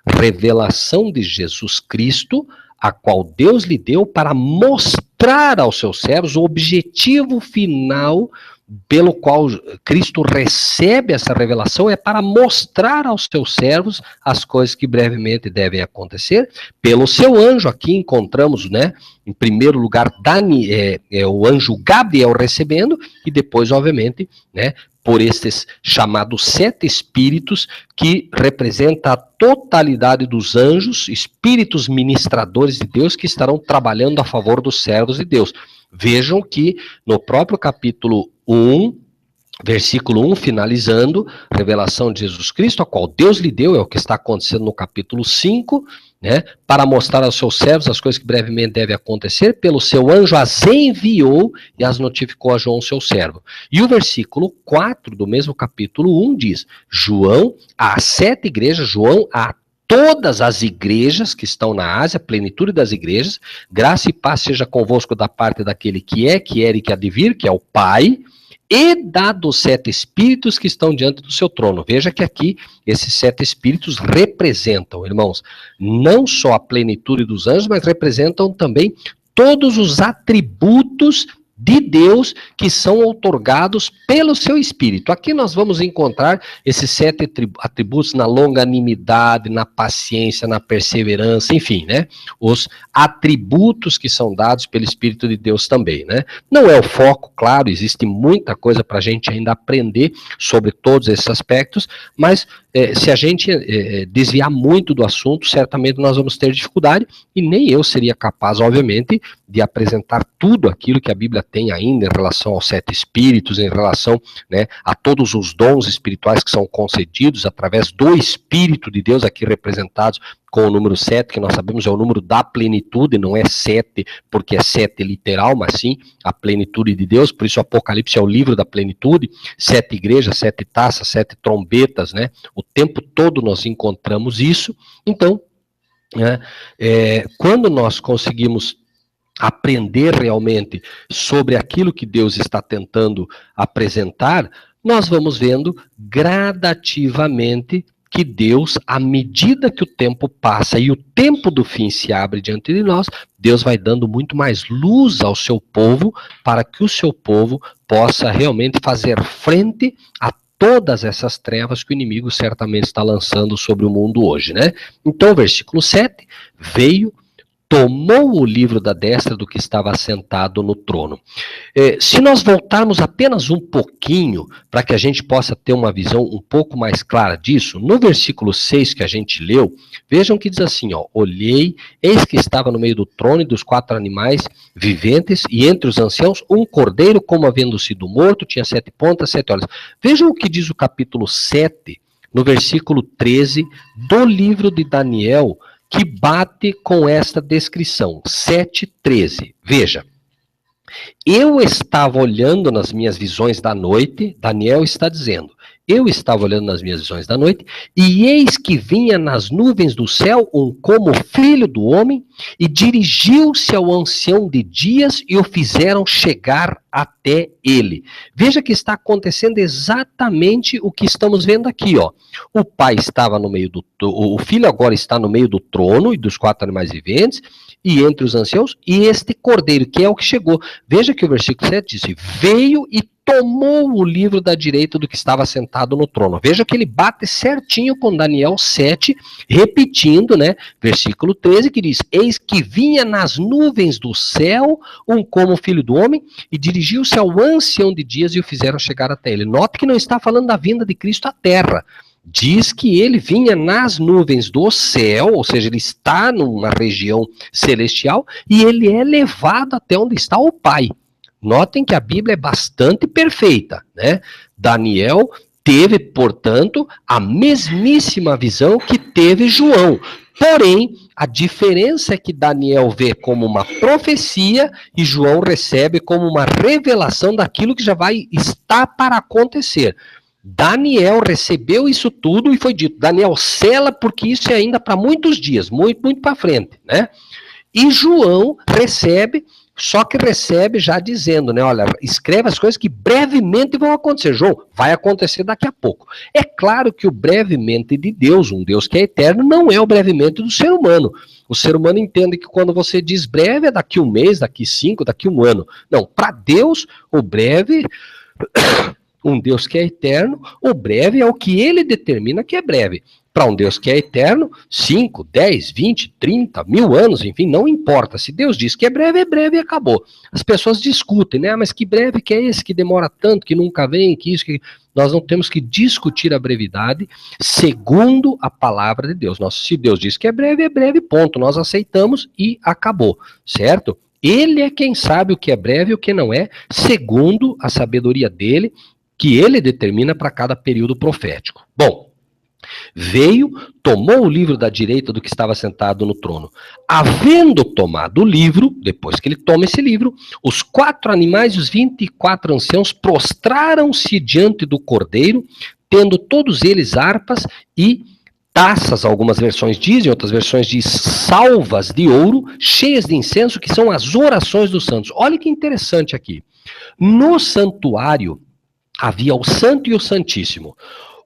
Revelação de Jesus Cristo, a qual Deus lhe deu para mostrar aos seus servos o objetivo final pelo qual Cristo recebe essa revelação, é para mostrar aos seus servos as coisas que brevemente devem acontecer. Pelo seu anjo, aqui encontramos, né, em primeiro lugar, o anjo Gabriel recebendo, e depois, obviamente, né, por estes chamados 7 espíritos, que representa a totalidade dos anjos, espíritos ministradores de Deus, que estarão trabalhando a favor dos servos de Deus. Vejam que no próprio capítulo 1, versículo 1, finalizando, revelação de Jesus Cristo, a qual Deus lhe deu, é o que está acontecendo no capítulo 5, né, para mostrar aos seus servos as coisas que brevemente devem acontecer, pelo seu anjo as enviou e as notificou a João, seu servo. E o versículo 4 do mesmo capítulo 1 diz: João, às 7 igrejas, João, a todas as igrejas que estão na Ásia, plenitude das igrejas, graça e paz seja convosco da parte daquele que era e que há de vir, que é o Pai, e dos 7 espíritos que estão diante do seu trono. Veja que aqui esses 7 espíritos representam, irmãos, não só a plenitude dos anjos, mas representam também todos os atributos de Deus que são outorgados pelo seu Espírito. Aqui nós vamos encontrar esses 7 atributos na longanimidade, na paciência, na perseverança, enfim, né? Os atributos que são dados pelo Espírito de Deus também, né? Não é o foco, claro, existe muita coisa para a gente ainda aprender sobre todos esses aspectos, mas se a gente desviar muito do assunto, certamente nós vamos ter dificuldade, e nem eu seria capaz, obviamente, de apresentar tudo aquilo que a Bíblia tem ainda em relação aos 7 espíritos, em relação, né, a todos os dons espirituais que são concedidos através do Espírito de Deus, aqui representados com o número 7, que nós sabemos é o número da plenitude, não é 7 porque é 7 literal, mas sim a plenitude de Deus. Por isso o Apocalipse é o livro da plenitude, 7 igrejas, 7 taças, 7 trombetas, né? O tempo todo nós encontramos isso. Então, né, quando nós conseguimos aprender realmente sobre aquilo que Deus está tentando apresentar, nós vamos vendo gradativamente que Deus, à medida que o tempo passa e o tempo do fim se abre diante de nós, Deus vai dando muito mais luz ao seu povo, para que o seu povo possa realmente fazer frente a todas essas trevas que o inimigo certamente está lançando sobre o mundo hoje, né? Então, versículo 7, veio, tomou o livro da destra do que estava assentado no trono. Se nós voltarmos apenas um pouquinho, para que a gente possa ter uma visão um pouco mais clara disso, no versículo 6 que a gente leu, vejam que diz assim, ó, olhei, eis que estava no meio do trono e dos 4 animais viventes, e entre os anciãos um cordeiro como havendo sido morto, tinha 7 pontas, 7 olhos. Vejam o que diz o capítulo 7, no versículo 13, do livro de Daniel, que bate com esta descrição, 7:13. Veja, eu estava olhando nas minhas visões da noite, Daniel está dizendo, eu estava olhando nas minhas visões da noite, e eis que vinha nas nuvens do céu um como filho do homem, e dirigiu-se ao ancião de dias, e o fizeram chegar até ele. Veja que está acontecendo exatamente o que estamos vendo aqui, ó. O pai estava no meio o filho agora está no meio do trono e dos 4 animais viventes, e entre os anciãos, e este cordeiro, que é o que chegou. Veja que o versículo 7 diz, veio e tomou o livro da direita do que estava sentado no trono. Veja que ele bate certinho com Daniel 7, repetindo, né, versículo 13, que diz, eis que vinha nas nuvens do céu como filho do homem, e dirigiu-se ao ancião de dias e o fizeram chegar até ele. Note que não está falando da vinda de Cristo à terra. Diz que ele vinha nas nuvens do céu, ou seja, ele está numa região celestial, e ele é levado até onde está o Pai. Notem que a Bíblia é bastante perfeita, né? Daniel teve, portanto, a mesmíssima visão que teve João. Porém, a diferença é que Daniel vê como uma profecia e João recebe como uma revelação daquilo que já vai estar para acontecer. Daniel recebeu isso tudo e foi dito, Daniel sela porque isso é ainda para muitos dias, muito para frente, né? E João recebe, só que recebe já dizendo, né, olha, escreve as coisas que brevemente vão acontecer. João, vai acontecer daqui a pouco. É claro que o brevemente de Deus, um Deus que é eterno, não é o brevemente do ser humano. O ser humano entende que quando você diz breve é daqui 1 mês, daqui 5, daqui 1 ano. Não, para Deus, o breve, um Deus que é eterno, o breve é o que ele determina que é breve. Para um Deus que é eterno, 5, 10, 20, 30, 1000 anos, enfim, não importa. Se Deus diz que é breve e acabou. As pessoas discutem, né? Mas que breve que é esse, que demora tanto, que nunca vem, que isso, que... Nós não temos que discutir a brevidade segundo a palavra de Deus. Se Deus diz que é breve, ponto. Nós aceitamos e acabou, certo? Ele é quem sabe o que é breve e o que não é, segundo a sabedoria dele, que ele determina para cada período profético. Bom, veio, tomou o livro da direita do que estava sentado no trono. Havendo tomado o livro, depois que ele toma esse livro, os 4 animais e os 24 anciãos prostraram-se diante do cordeiro, tendo todos eles harpas e taças, algumas versões dizem, outras versões dizem salvas de ouro, cheias de incenso, que são as orações dos santos. Olha que interessante aqui. No santuário havia o santo e o santíssimo.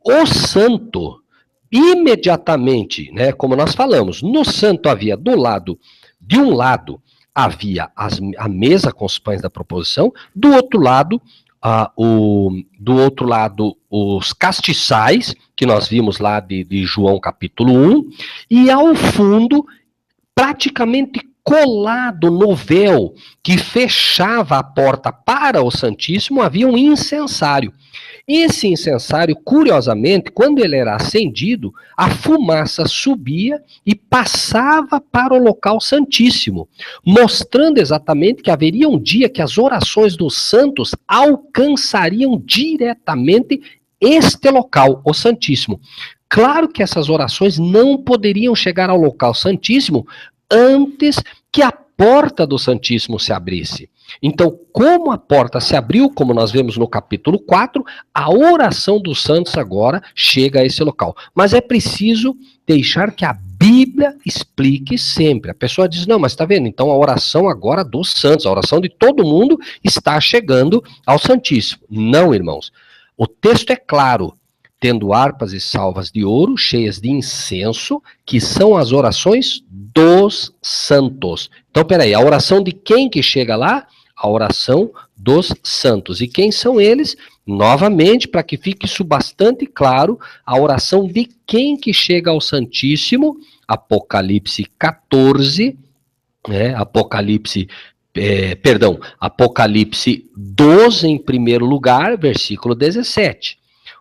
O santo, imediatamente, né, como nós falamos, no santo havia de um lado havia a mesa com os pães da proposição, do outro lado os castiçais, que nós vimos lá de João capítulo 1, e ao fundo, praticamente colado no véu que fechava a porta para o Santíssimo, havia um incensário. Esse incensário, curiosamente, quando ele era acendido, a fumaça subia e passava para o local santíssimo, mostrando exatamente que haveria um dia que as orações dos santos alcançariam diretamente este local, o Santíssimo. Claro que essas orações não poderiam chegar ao local santíssimo antes que a porta do Santíssimo se abrisse. Então, como a porta se abriu, como nós vemos no capítulo 4, a oração dos santos agora chega a esse local. Mas é preciso deixar que a Bíblia explique sempre. A pessoa diz, não, mas está vendo? Então a oração agora dos santos, a oração de todo mundo está chegando ao Santíssimo. Não, irmãos. O texto é claro. Tendo harpas e salvas de ouro, cheias de incenso, que são as orações dos santos. Então, peraí, a oração de quem que chega lá? A oração dos santos. E quem são eles? Novamente, para que fique isso bastante claro, a oração de quem que chega ao Santíssimo, Apocalipse 14, né, Apocalipse 12 em primeiro lugar, versículo 17.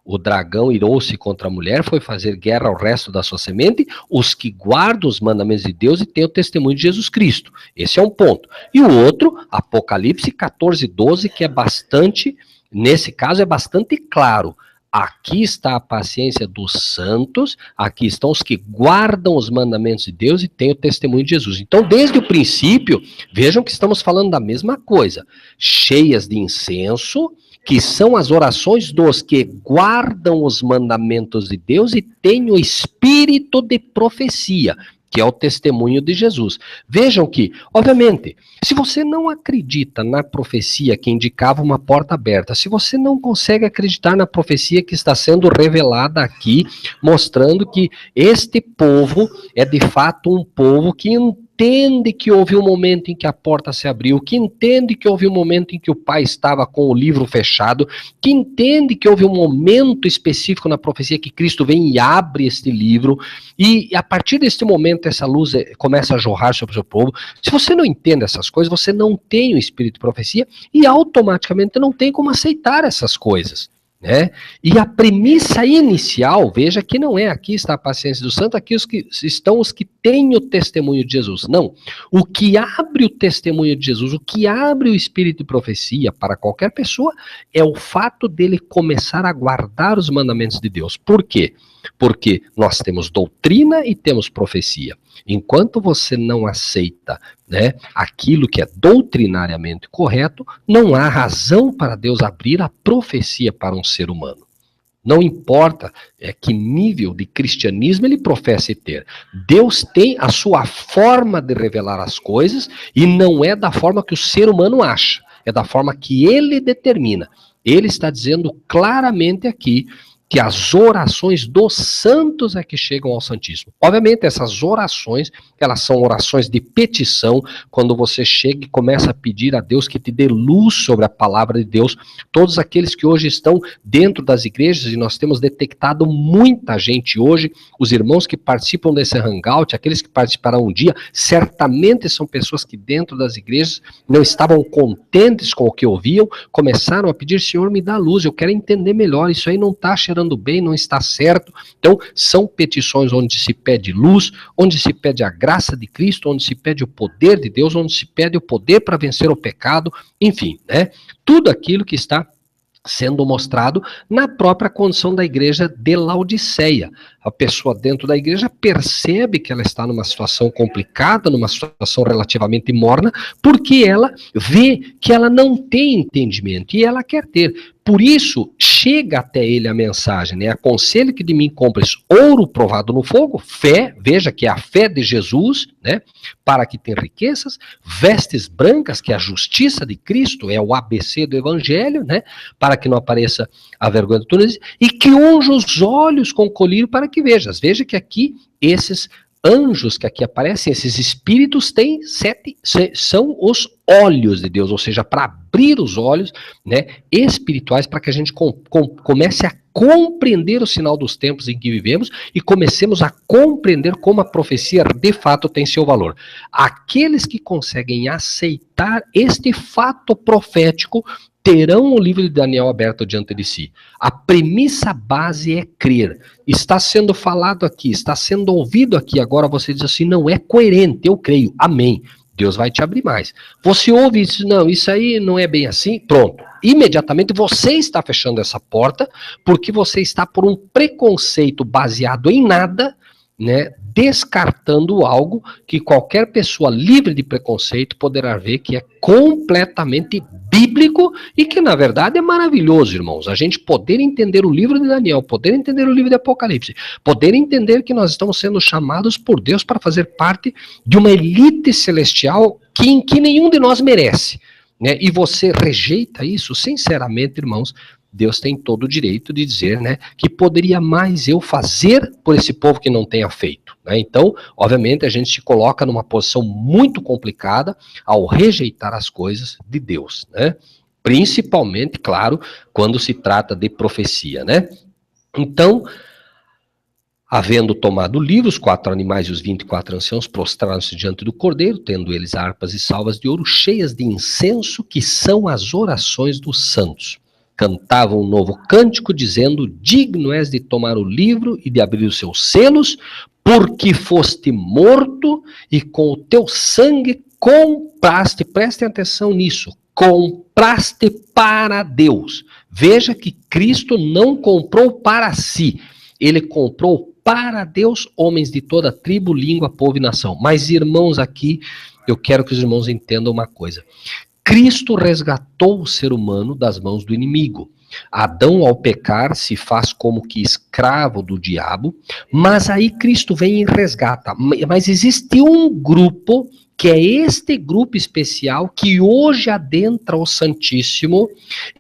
O dragão irou-se contra a mulher, foi fazer guerra ao resto da sua semente, os que guardam os mandamentos de Deus e têm o testemunho de Jesus Cristo. Esse é um ponto. E o outro, Apocalipse 14, 12, que é bastante, nesse caso é bastante claro. Aqui está a paciência dos santos, aqui estão os que guardam os mandamentos de Deus e têm o testemunho de Jesus. Então, desde o princípio, vejam que estamos falando da mesma coisa. Cheias de incenso, que são as orações dos que guardam os mandamentos de Deus e têm o espírito de profecia. que é o testemunho de Jesus. Vejam que, obviamente, se você não acredita na profecia que indicava uma porta aberta, se você não consegue acreditar na profecia que está sendo revelada aqui, mostrando que este povo é de fato um povo que entende que houve um momento em que a porta se abriu, que entende que houve um momento em que o pai estava com o livro fechado, que entende que houve um momento específico na profecia que Cristo vem e abre este livro, e a partir deste momento essa luz começa a jorrar sobre o seu povo. Se você não entende essas coisas, você não tem o espírito de profecia e automaticamente não tem como aceitar essas coisas. Né? E a premissa inicial, veja que não é aqui está a paciência do santo, aqui estão os que têm o testemunho de Jesus. Não. O que abre o testemunho de Jesus, o que abre o espírito de profecia para qualquer pessoa é o fato dele começar a guardar os mandamentos de Deus. Por quê? Porque nós temos doutrina e temos profecia. Enquanto você não aceita, né, aquilo que é doutrinariamente correto, não há razão para Deus abrir a profecia para um ser humano. Não importa que nível de cristianismo ele professe ter. Deus tem a sua forma de revelar as coisas e não é da forma que o ser humano acha, é da forma que ele determina. Ele está dizendo claramente aqui que as orações dos santos é que chegam ao Santíssimo. Obviamente, essas orações, elas são orações de petição, quando você chega e começa a pedir a Deus que te dê luz sobre a palavra de Deus. Todos aqueles que hoje estão dentro das igrejas, e nós temos detectado muita gente hoje, os irmãos que participam desse hangout, aqueles que participarão um dia, certamente são pessoas que dentro das igrejas não estavam contentes com o que ouviam, começaram a pedir, Senhor, me dá luz, eu quero entender melhor, isso aí não está cheirando bem, não está certo. Então, são petições onde se pede luz, onde se pede a graça de Cristo, onde se pede o poder de Deus, onde se pede o poder para vencer o pecado, enfim, né? Tudo aquilo que está sendo mostrado na própria condição da igreja de Laodiceia. A pessoa dentro da igreja percebe que ela está numa situação complicada, numa situação relativamente morna, porque ela vê que ela não tem entendimento e ela quer ter. Por isso, chega até ele a mensagem, né? Aconselho que de mim compres ouro provado no fogo, fé, veja que é a fé de Jesus, né? Para que tenha riquezas, vestes brancas, que é a justiça de Cristo, é o ABC do evangelho, né? Para que não apareça a vergonha do túnel, e que unja os olhos com colírio para que vejas. Veja que aqui esses anjos que aqui aparecem, esses espíritos têm são os olhos de Deus, ou seja, para abrir os olhos, né, espirituais, para que a gente comece a compreender o sinal dos tempos em que vivemos e comecemos a compreender como a profecia de fato tem seu valor. Aqueles que conseguem aceitar este fato profético terão o livro de Daniel aberto diante de si. A premissa base é crer. Está sendo falado aqui, está sendo ouvido aqui, agora você diz assim, não é coerente, eu creio, amém. Deus vai te abrir mais. Você ouve isso, não, isso aí não é bem assim, pronto. Imediatamente você está fechando essa porta, porque você está por um preconceito baseado em nada, né, descartando algo que qualquer pessoa livre de preconceito poderá ver que é completamente bíblico e que, na verdade, é maravilhoso, irmãos. A gente poder entender o livro de Daniel, poder entender o livro de Apocalipse, poder entender que nós estamos sendo chamados por Deus para fazer parte de uma elite celestial em que nenhum de nós merece, né? E você rejeita isso, sinceramente, irmãos, Deus tem todo o direito de dizer, né, que poderia mais eu fazer por esse povo que não tenha feito, né? Então, obviamente, a gente se coloca numa posição muito complicada ao rejeitar as coisas de Deus, né? Principalmente, claro, quando se trata de profecia, né? Então, havendo tomado o livro, os 4 animais e os 24 anciãos prostraram-se diante do cordeiro, tendo eles harpas e salvas de ouro cheias de incenso, que são as orações dos santos. Cantavam um novo cântico, dizendo, digno és de tomar o livro e de abrir os seus selos, porque foste morto e com o teu sangue compraste, prestem atenção nisso, compraste para Deus. Veja que Cristo não comprou para si, ele comprou para Deus homens de toda tribo, língua, povo e nação. Mas, irmãos, aqui eu quero que os irmãos entendam uma coisa. Cristo resgatou o ser humano das mãos do inimigo. Adão, ao pecar, se faz como que escravo do diabo, mas aí Cristo vem e resgata. Mas existe um grupo, que é este grupo especial, que hoje adentra o Santíssimo,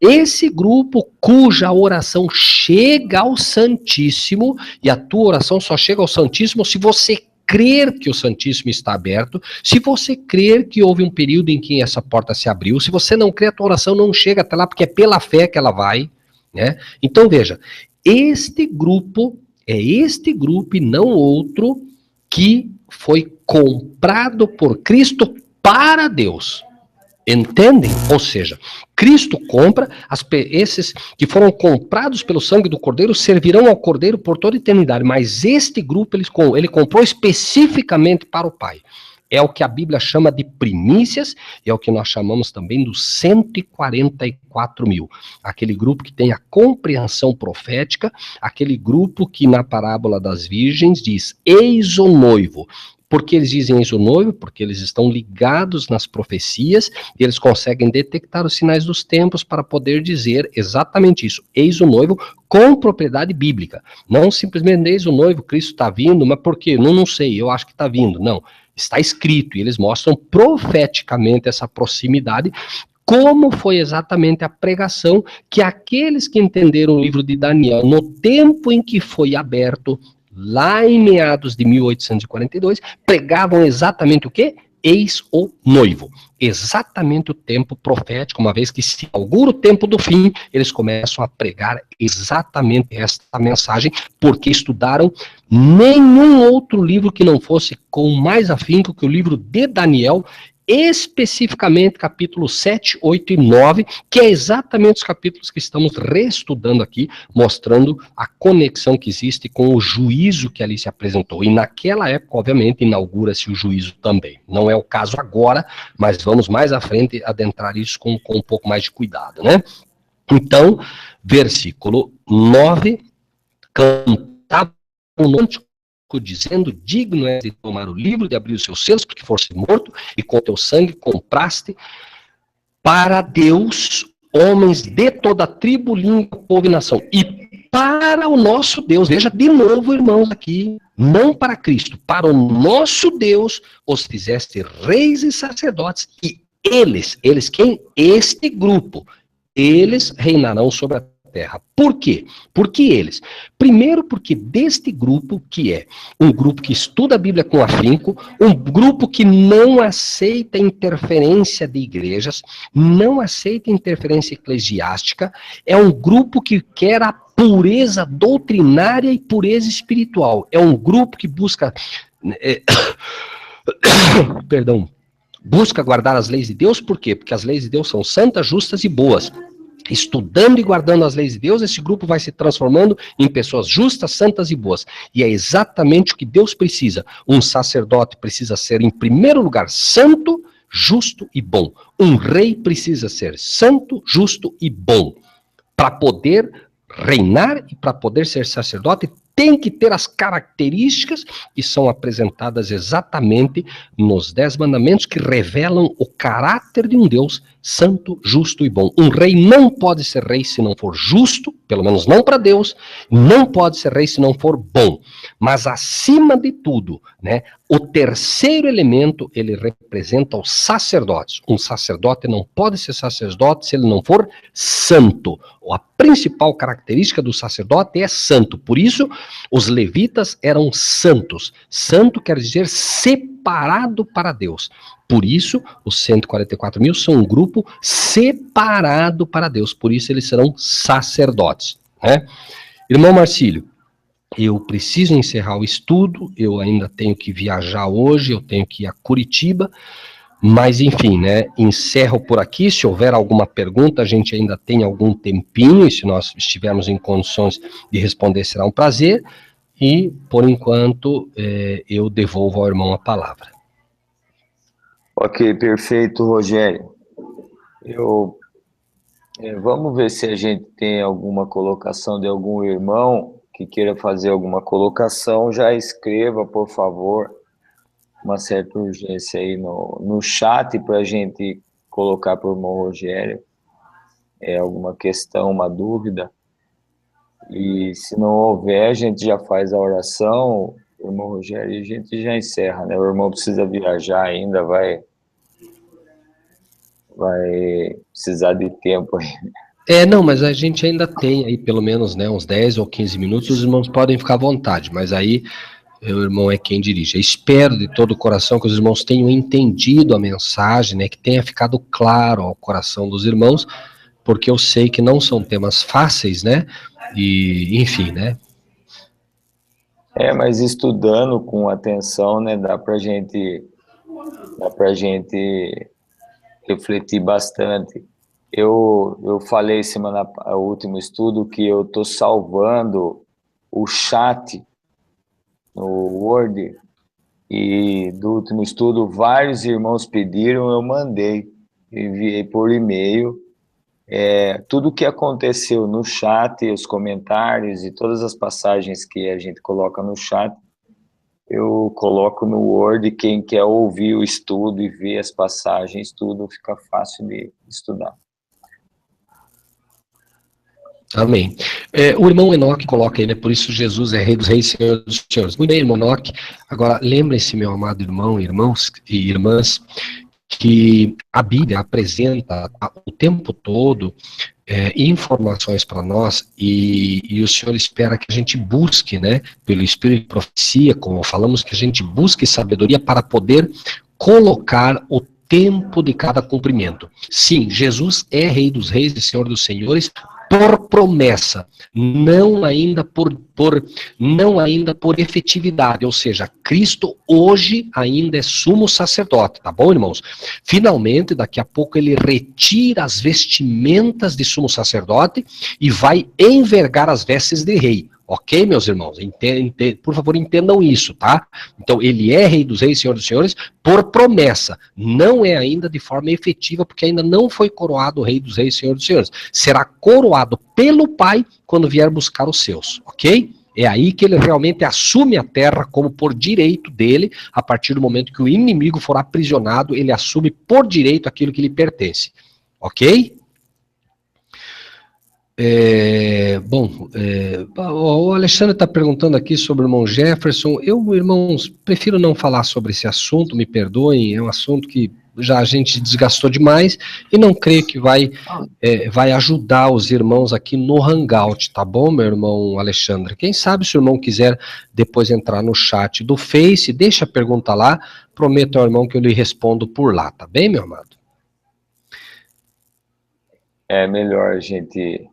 esse grupo cuja oração chega ao Santíssimo, e a tua oração só chega ao Santíssimo se você crer que o Santíssimo está aberto, se você crer que houve um período em que essa porta se abriu, se você não crer, a tua oração não chega até lá, porque é pela fé que ela vai, né? Então veja, este grupo e não outro que foi comprado por Cristo para Deus. Entendem? Ou seja, Cristo compra, esses que foram comprados pelo sangue do Cordeiro servirão ao Cordeiro por toda a eternidade, mas este grupo ele comprou especificamente para o Pai. É o que a Bíblia chama de primícias, e é o que nós chamamos também dos 144 mil. Aquele grupo que tem a compreensão profética, aquele grupo que na parábola das virgens diz, eis o noivo. Por que eles dizem eis o noivo? Porque eles estão ligados nas profecias, e eles conseguem detectar os sinais dos tempos para poder dizer exatamente isso, eis o noivo, com propriedade bíblica. Não simplesmente eis o noivo, Cristo está vindo, mas por quê? Não sei, eu acho que está vindo. Não, está escrito, e eles mostram profeticamente essa proximidade, como foi exatamente a pregação que aqueles que entenderam o livro de Daniel, no tempo em que foi aberto, lá em meados de 1842, pregavam exatamente o quê? Eis o noivo. Exatamente o tempo profético, uma vez que se inaugura o tempo do fim, eles começam a pregar exatamente esta mensagem, porque estudaram nenhum outro livro que não fosse com mais afinco que o livro de Daniel, especificamente capítulo 7, 8 e 9, que é exatamente os capítulos que estamos reestudando aqui, mostrando a conexão que existe com o juízo que ali se apresentou. E naquela época, obviamente, inaugura-se o juízo também. Não é o caso agora, mas vamos mais à frente adentrar isso com um pouco mais de cuidado, né? Então, versículo 9, cantava um cântico dizendo, digno é de tomar o livro, de abrir os seus selos, porque foste morto, e com teu sangue compraste para Deus homens de toda a tribo, língua, povo e nação. E para o nosso Deus, veja de novo, irmãos, aqui, não para Cristo, para o nosso Deus, os fizeste reis e sacerdotes, e eles quem? Este grupo, eles reinarão sobre a terra. Por quê? Porque eles. Primeiro, porque deste grupo, que é um grupo que estuda a Bíblia com afinco, um grupo que não aceita interferência de igrejas, não aceita interferência eclesiástica, é um grupo que quer a pureza doutrinária e pureza espiritual. É um grupo que busca... perdão. Busca guardar as leis de Deus, por quê? Porque as leis de Deus são santas, justas e boas. Estudando e guardando as leis de Deus, esse grupo vai se transformando em pessoas justas, santas e boas. E é exatamente o que Deus precisa. Um sacerdote precisa ser, em primeiro lugar, santo, justo e bom. Um rei precisa ser santo, justo e bom. Para poder reinar e para poder ser sacerdote, tem que ter as características que são apresentadas exatamente nos 10 mandamentos que revelam o caráter de um Deus santo, justo e bom. Um rei não pode ser rei se não for justo, pelo menos não para Deus, não pode ser rei se não for bom. Mas acima de tudo, né, o terceiro elemento, ele representa os sacerdotes. Um sacerdote não pode ser sacerdote se ele não for santo. A principal característica do sacerdote é santo. Por isso, os levitas eram santos. Santo quer dizer separado para Deus. Por isso, os 144 mil são um grupo separado para Deus. Por isso, eles serão sacerdotes, né? Irmão Marcílio, eu preciso encerrar o estudo, eu ainda tenho que viajar hoje, eu tenho que ir a Curitiba, mas enfim, né, encerro por aqui. Se houver alguma pergunta, a gente ainda tem algum tempinho, e se nós estivermos em condições de responder, será um prazer, e por enquanto eu devolvo ao irmão a palavra. Ok, perfeito, Rogério. Vamos ver se a gente tem alguma colocação de algum irmão que queira fazer alguma colocação. Já escreva, por favor, uma certa urgência aí no chat para a gente colocar para o irmão Rogério. alguma questão, uma dúvida. E se não houver, a gente já faz a oração, irmão Rogério, e a gente já encerra, né? O irmão precisa viajar ainda, vai precisar de tempo aí. Não, mas a gente ainda tem aí pelo menos, né, uns 10 ou 15 minutos, os irmãos podem ficar à vontade, mas aí o irmão é quem dirige. Eu espero de todo o coração que os irmãos tenham entendido a mensagem, né, que tenha ficado claro ao coração dos irmãos, porque eu sei que não são temas fáceis, né, e enfim, né. Mas estudando com atenção, né, dá pra gente refletir bastante. Eu falei o último estudo que eu estou salvando o chat no Word, e do último estudo vários irmãos pediram, eu mandei, enviei por e-mail, tudo o que aconteceu no chat, os comentários e todas as passagens que a gente coloca no chat, eu coloco no Word. Quem quer ouvir o estudo e ver as passagens, tudo fica fácil de estudar. Amém. O irmão Enoque coloca aí, né, por isso Jesus é Rei dos Reis, Senhor dos Senhores. Muito bem, irmão Enoque. Agora, lembrem-se, meu amado irmão, irmãos e irmãs, que a Bíblia apresenta o tempo todo informações para nós, e o Senhor espera que a gente busque, né, pelo Espírito de profecia, como falamos, que a gente busque sabedoria para poder colocar o tempo de cada cumprimento. Sim, Jesus é Rei dos Reis e Senhor dos Senhores por promessa, não ainda por efetividade, ou seja, Cristo hoje ainda é sumo sacerdote, tá bom, irmãos? Finalmente, daqui a pouco ele retira as vestimentas de sumo sacerdote e vai envergar as vestes de rei. Ok, meus irmãos? Por favor, entendam isso, tá? Então, ele é Rei dos Reis, Senhor dos Senhores, por promessa. Não é ainda de forma efetiva, porque ainda não foi coroado Rei dos Reis, Senhor dos Senhores. Será coroado pelo Pai quando vier buscar os seus, ok? É aí que ele realmente assume a terra como por direito dele. A partir do momento que o inimigo for aprisionado, ele assume por direito aquilo que lhe pertence, ok? O Alexandre está perguntando aqui sobre o irmão Jefferson. Eu, irmãos, prefiro não falar sobre esse assunto, me perdoem, é um assunto que já a gente desgastou demais e não creio que vai ajudar os irmãos aqui no Hangout, tá bom, meu irmão Alexandre? Quem sabe se o irmão quiser depois entrar no chat do Face, deixa a pergunta lá, prometo ao irmão que eu lhe respondo por lá, tá bem, meu amado? É melhor a gente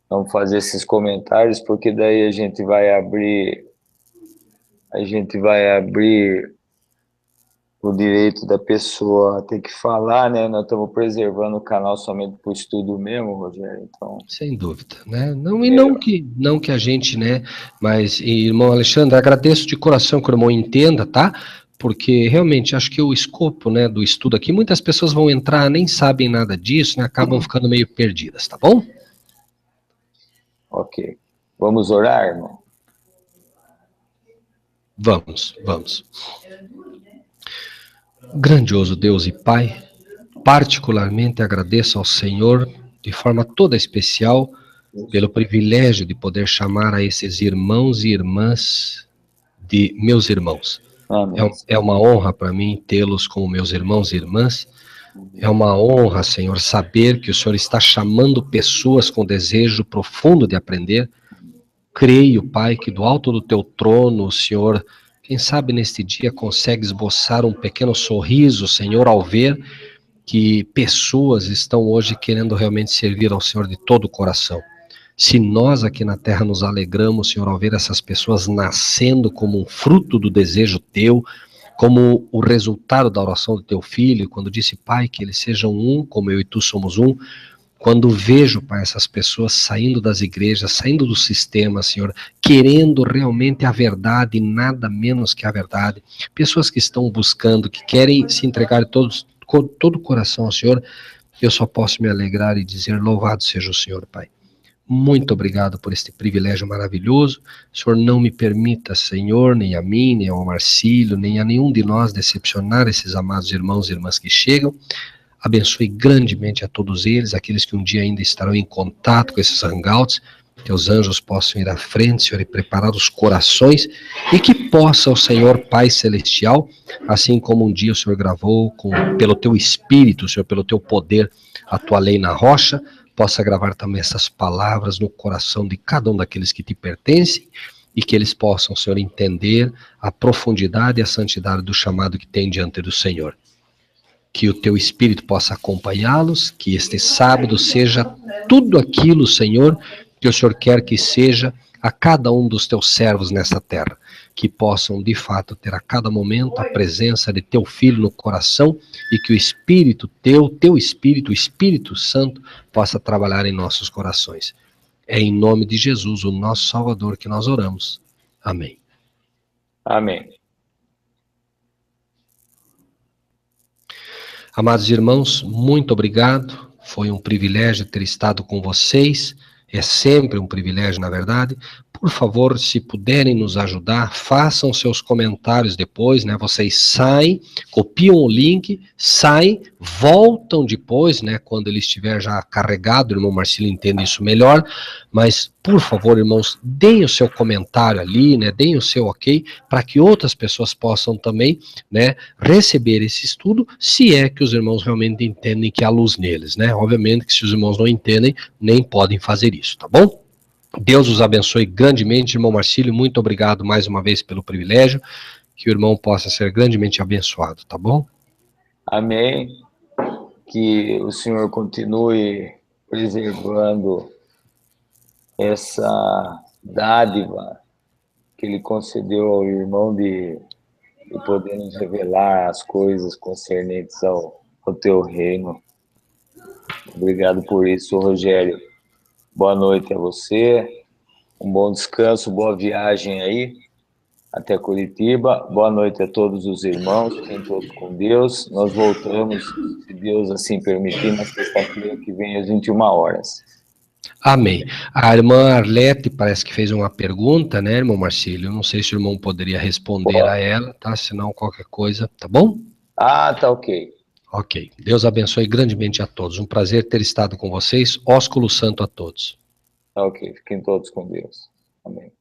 não fazer esses comentários, porque daí a gente vai abrir o direito da pessoa ter que falar, né? Nós estamos preservando o canal somente para o estudo mesmo, Rogério, então... Sem dúvida, né? Não que a gente, né? Mas, irmão Alexandre, agradeço de coração que o irmão entenda, tá? Porque realmente acho que o escopo, né, do estudo aqui, muitas pessoas vão entrar, nem sabem nada disso, né? Acabam ficando meio perdidas, tá bom? Ok. Vamos orar, irmão? Vamos. Grandioso Deus e Pai, particularmente agradeço ao Senhor, de forma toda especial, pelo privilégio de poder chamar a esses irmãos e irmãs de meus irmãos. É uma honra para mim tê-los como meus irmãos e irmãs. É uma honra, Senhor, saber que o Senhor está chamando pessoas com desejo profundo de aprender. Creio, Pai, que do alto do teu trono, o Senhor, quem sabe neste dia consegue esboçar um pequeno sorriso, Senhor, ao ver que pessoas estão hoje querendo realmente servir ao Senhor de todo o coração. Se nós aqui na terra nos alegramos, Senhor, ao ver essas pessoas nascendo como um fruto do desejo teu, como o resultado da oração do teu filho, quando disse, Pai, que eles sejam um, como eu e tu somos um. Quando vejo, Pai, essas pessoas saindo das igrejas, saindo do sistema, Senhor, querendo realmente a verdade, nada menos que a verdade, pessoas que estão buscando, que querem se entregar de todo o coração ao Senhor, eu só posso me alegrar e dizer, louvado seja o Senhor, Pai. Muito obrigado por este privilégio maravilhoso. O Senhor não me permita, Senhor, nem a mim, nem ao Marcílio, nem a nenhum de nós decepcionar esses amados irmãos e irmãs que chegam. abençoe grandemente a todos eles, aqueles que um dia ainda estarão em contato com esses hangouts, teus anjos possam ir à frente, Senhor, e preparar os corações, e que possa o Senhor Pai Celestial, assim como um dia o Senhor gravou pelo teu Espírito, Senhor, pelo teu poder, a tua lei na rocha, possa gravar também essas palavras no coração de cada um daqueles que te pertencem, e que eles possam, Senhor, entender a profundidade e a santidade do chamado que tem diante do Senhor. Que o teu Espírito possa acompanhá-los, que este sábado seja tudo aquilo, Senhor, que o Senhor quer que seja a cada um dos teus servos nessa terra, que possam de fato ter a cada momento a presença de teu Filho no coração e que o Espírito teu Espírito, o Espírito Santo, possa trabalhar em nossos corações. É em nome de Jesus, o nosso Salvador, que nós oramos. Amém. Amém. Amados irmãos, muito obrigado. Foi um privilégio ter estado com vocês. É sempre um privilégio, na verdade. Por favor, se puderem nos ajudar, façam seus comentários depois, né? Vocês saem, copiam o link, saem, voltam depois, né? Quando ele estiver já carregado, o irmão Marcílio entende isso melhor. Mas, por favor, irmãos, deem o seu comentário ali, né? Deem o seu ok, para que outras pessoas possam também, né, receber esse estudo, se é que os irmãos realmente entendem que há luz neles, né? Obviamente que se os irmãos não entendem, nem podem fazer isso, tá bom? Deus os abençoe grandemente, irmão Marcílio, muito obrigado mais uma vez pelo privilégio, que o irmão possa ser grandemente abençoado, tá bom? Amém. Que o Senhor continue preservando essa dádiva que Ele concedeu ao irmão de poder nos revelar as coisas concernentes ao teu reino. Obrigado por isso, Rogério. Boa noite a você, um bom descanso, boa viagem aí até Curitiba. Boa noite a todos os irmãos, fiquem todos com Deus. Nós voltamos, se Deus assim permitir, na sexta-feira que vem às 21 horas. Amém. A irmã Arlete parece que fez uma pergunta, né, irmão Marcílio? Não sei se o irmão poderia responder a ela, tá? Se não, qualquer coisa, tá bom? Ah, tá ok. Ok. Deus abençoe grandemente a todos. Um prazer ter estado com vocês. Ósculo santo a todos. Tá ok. Fiquem todos com Deus. Amém.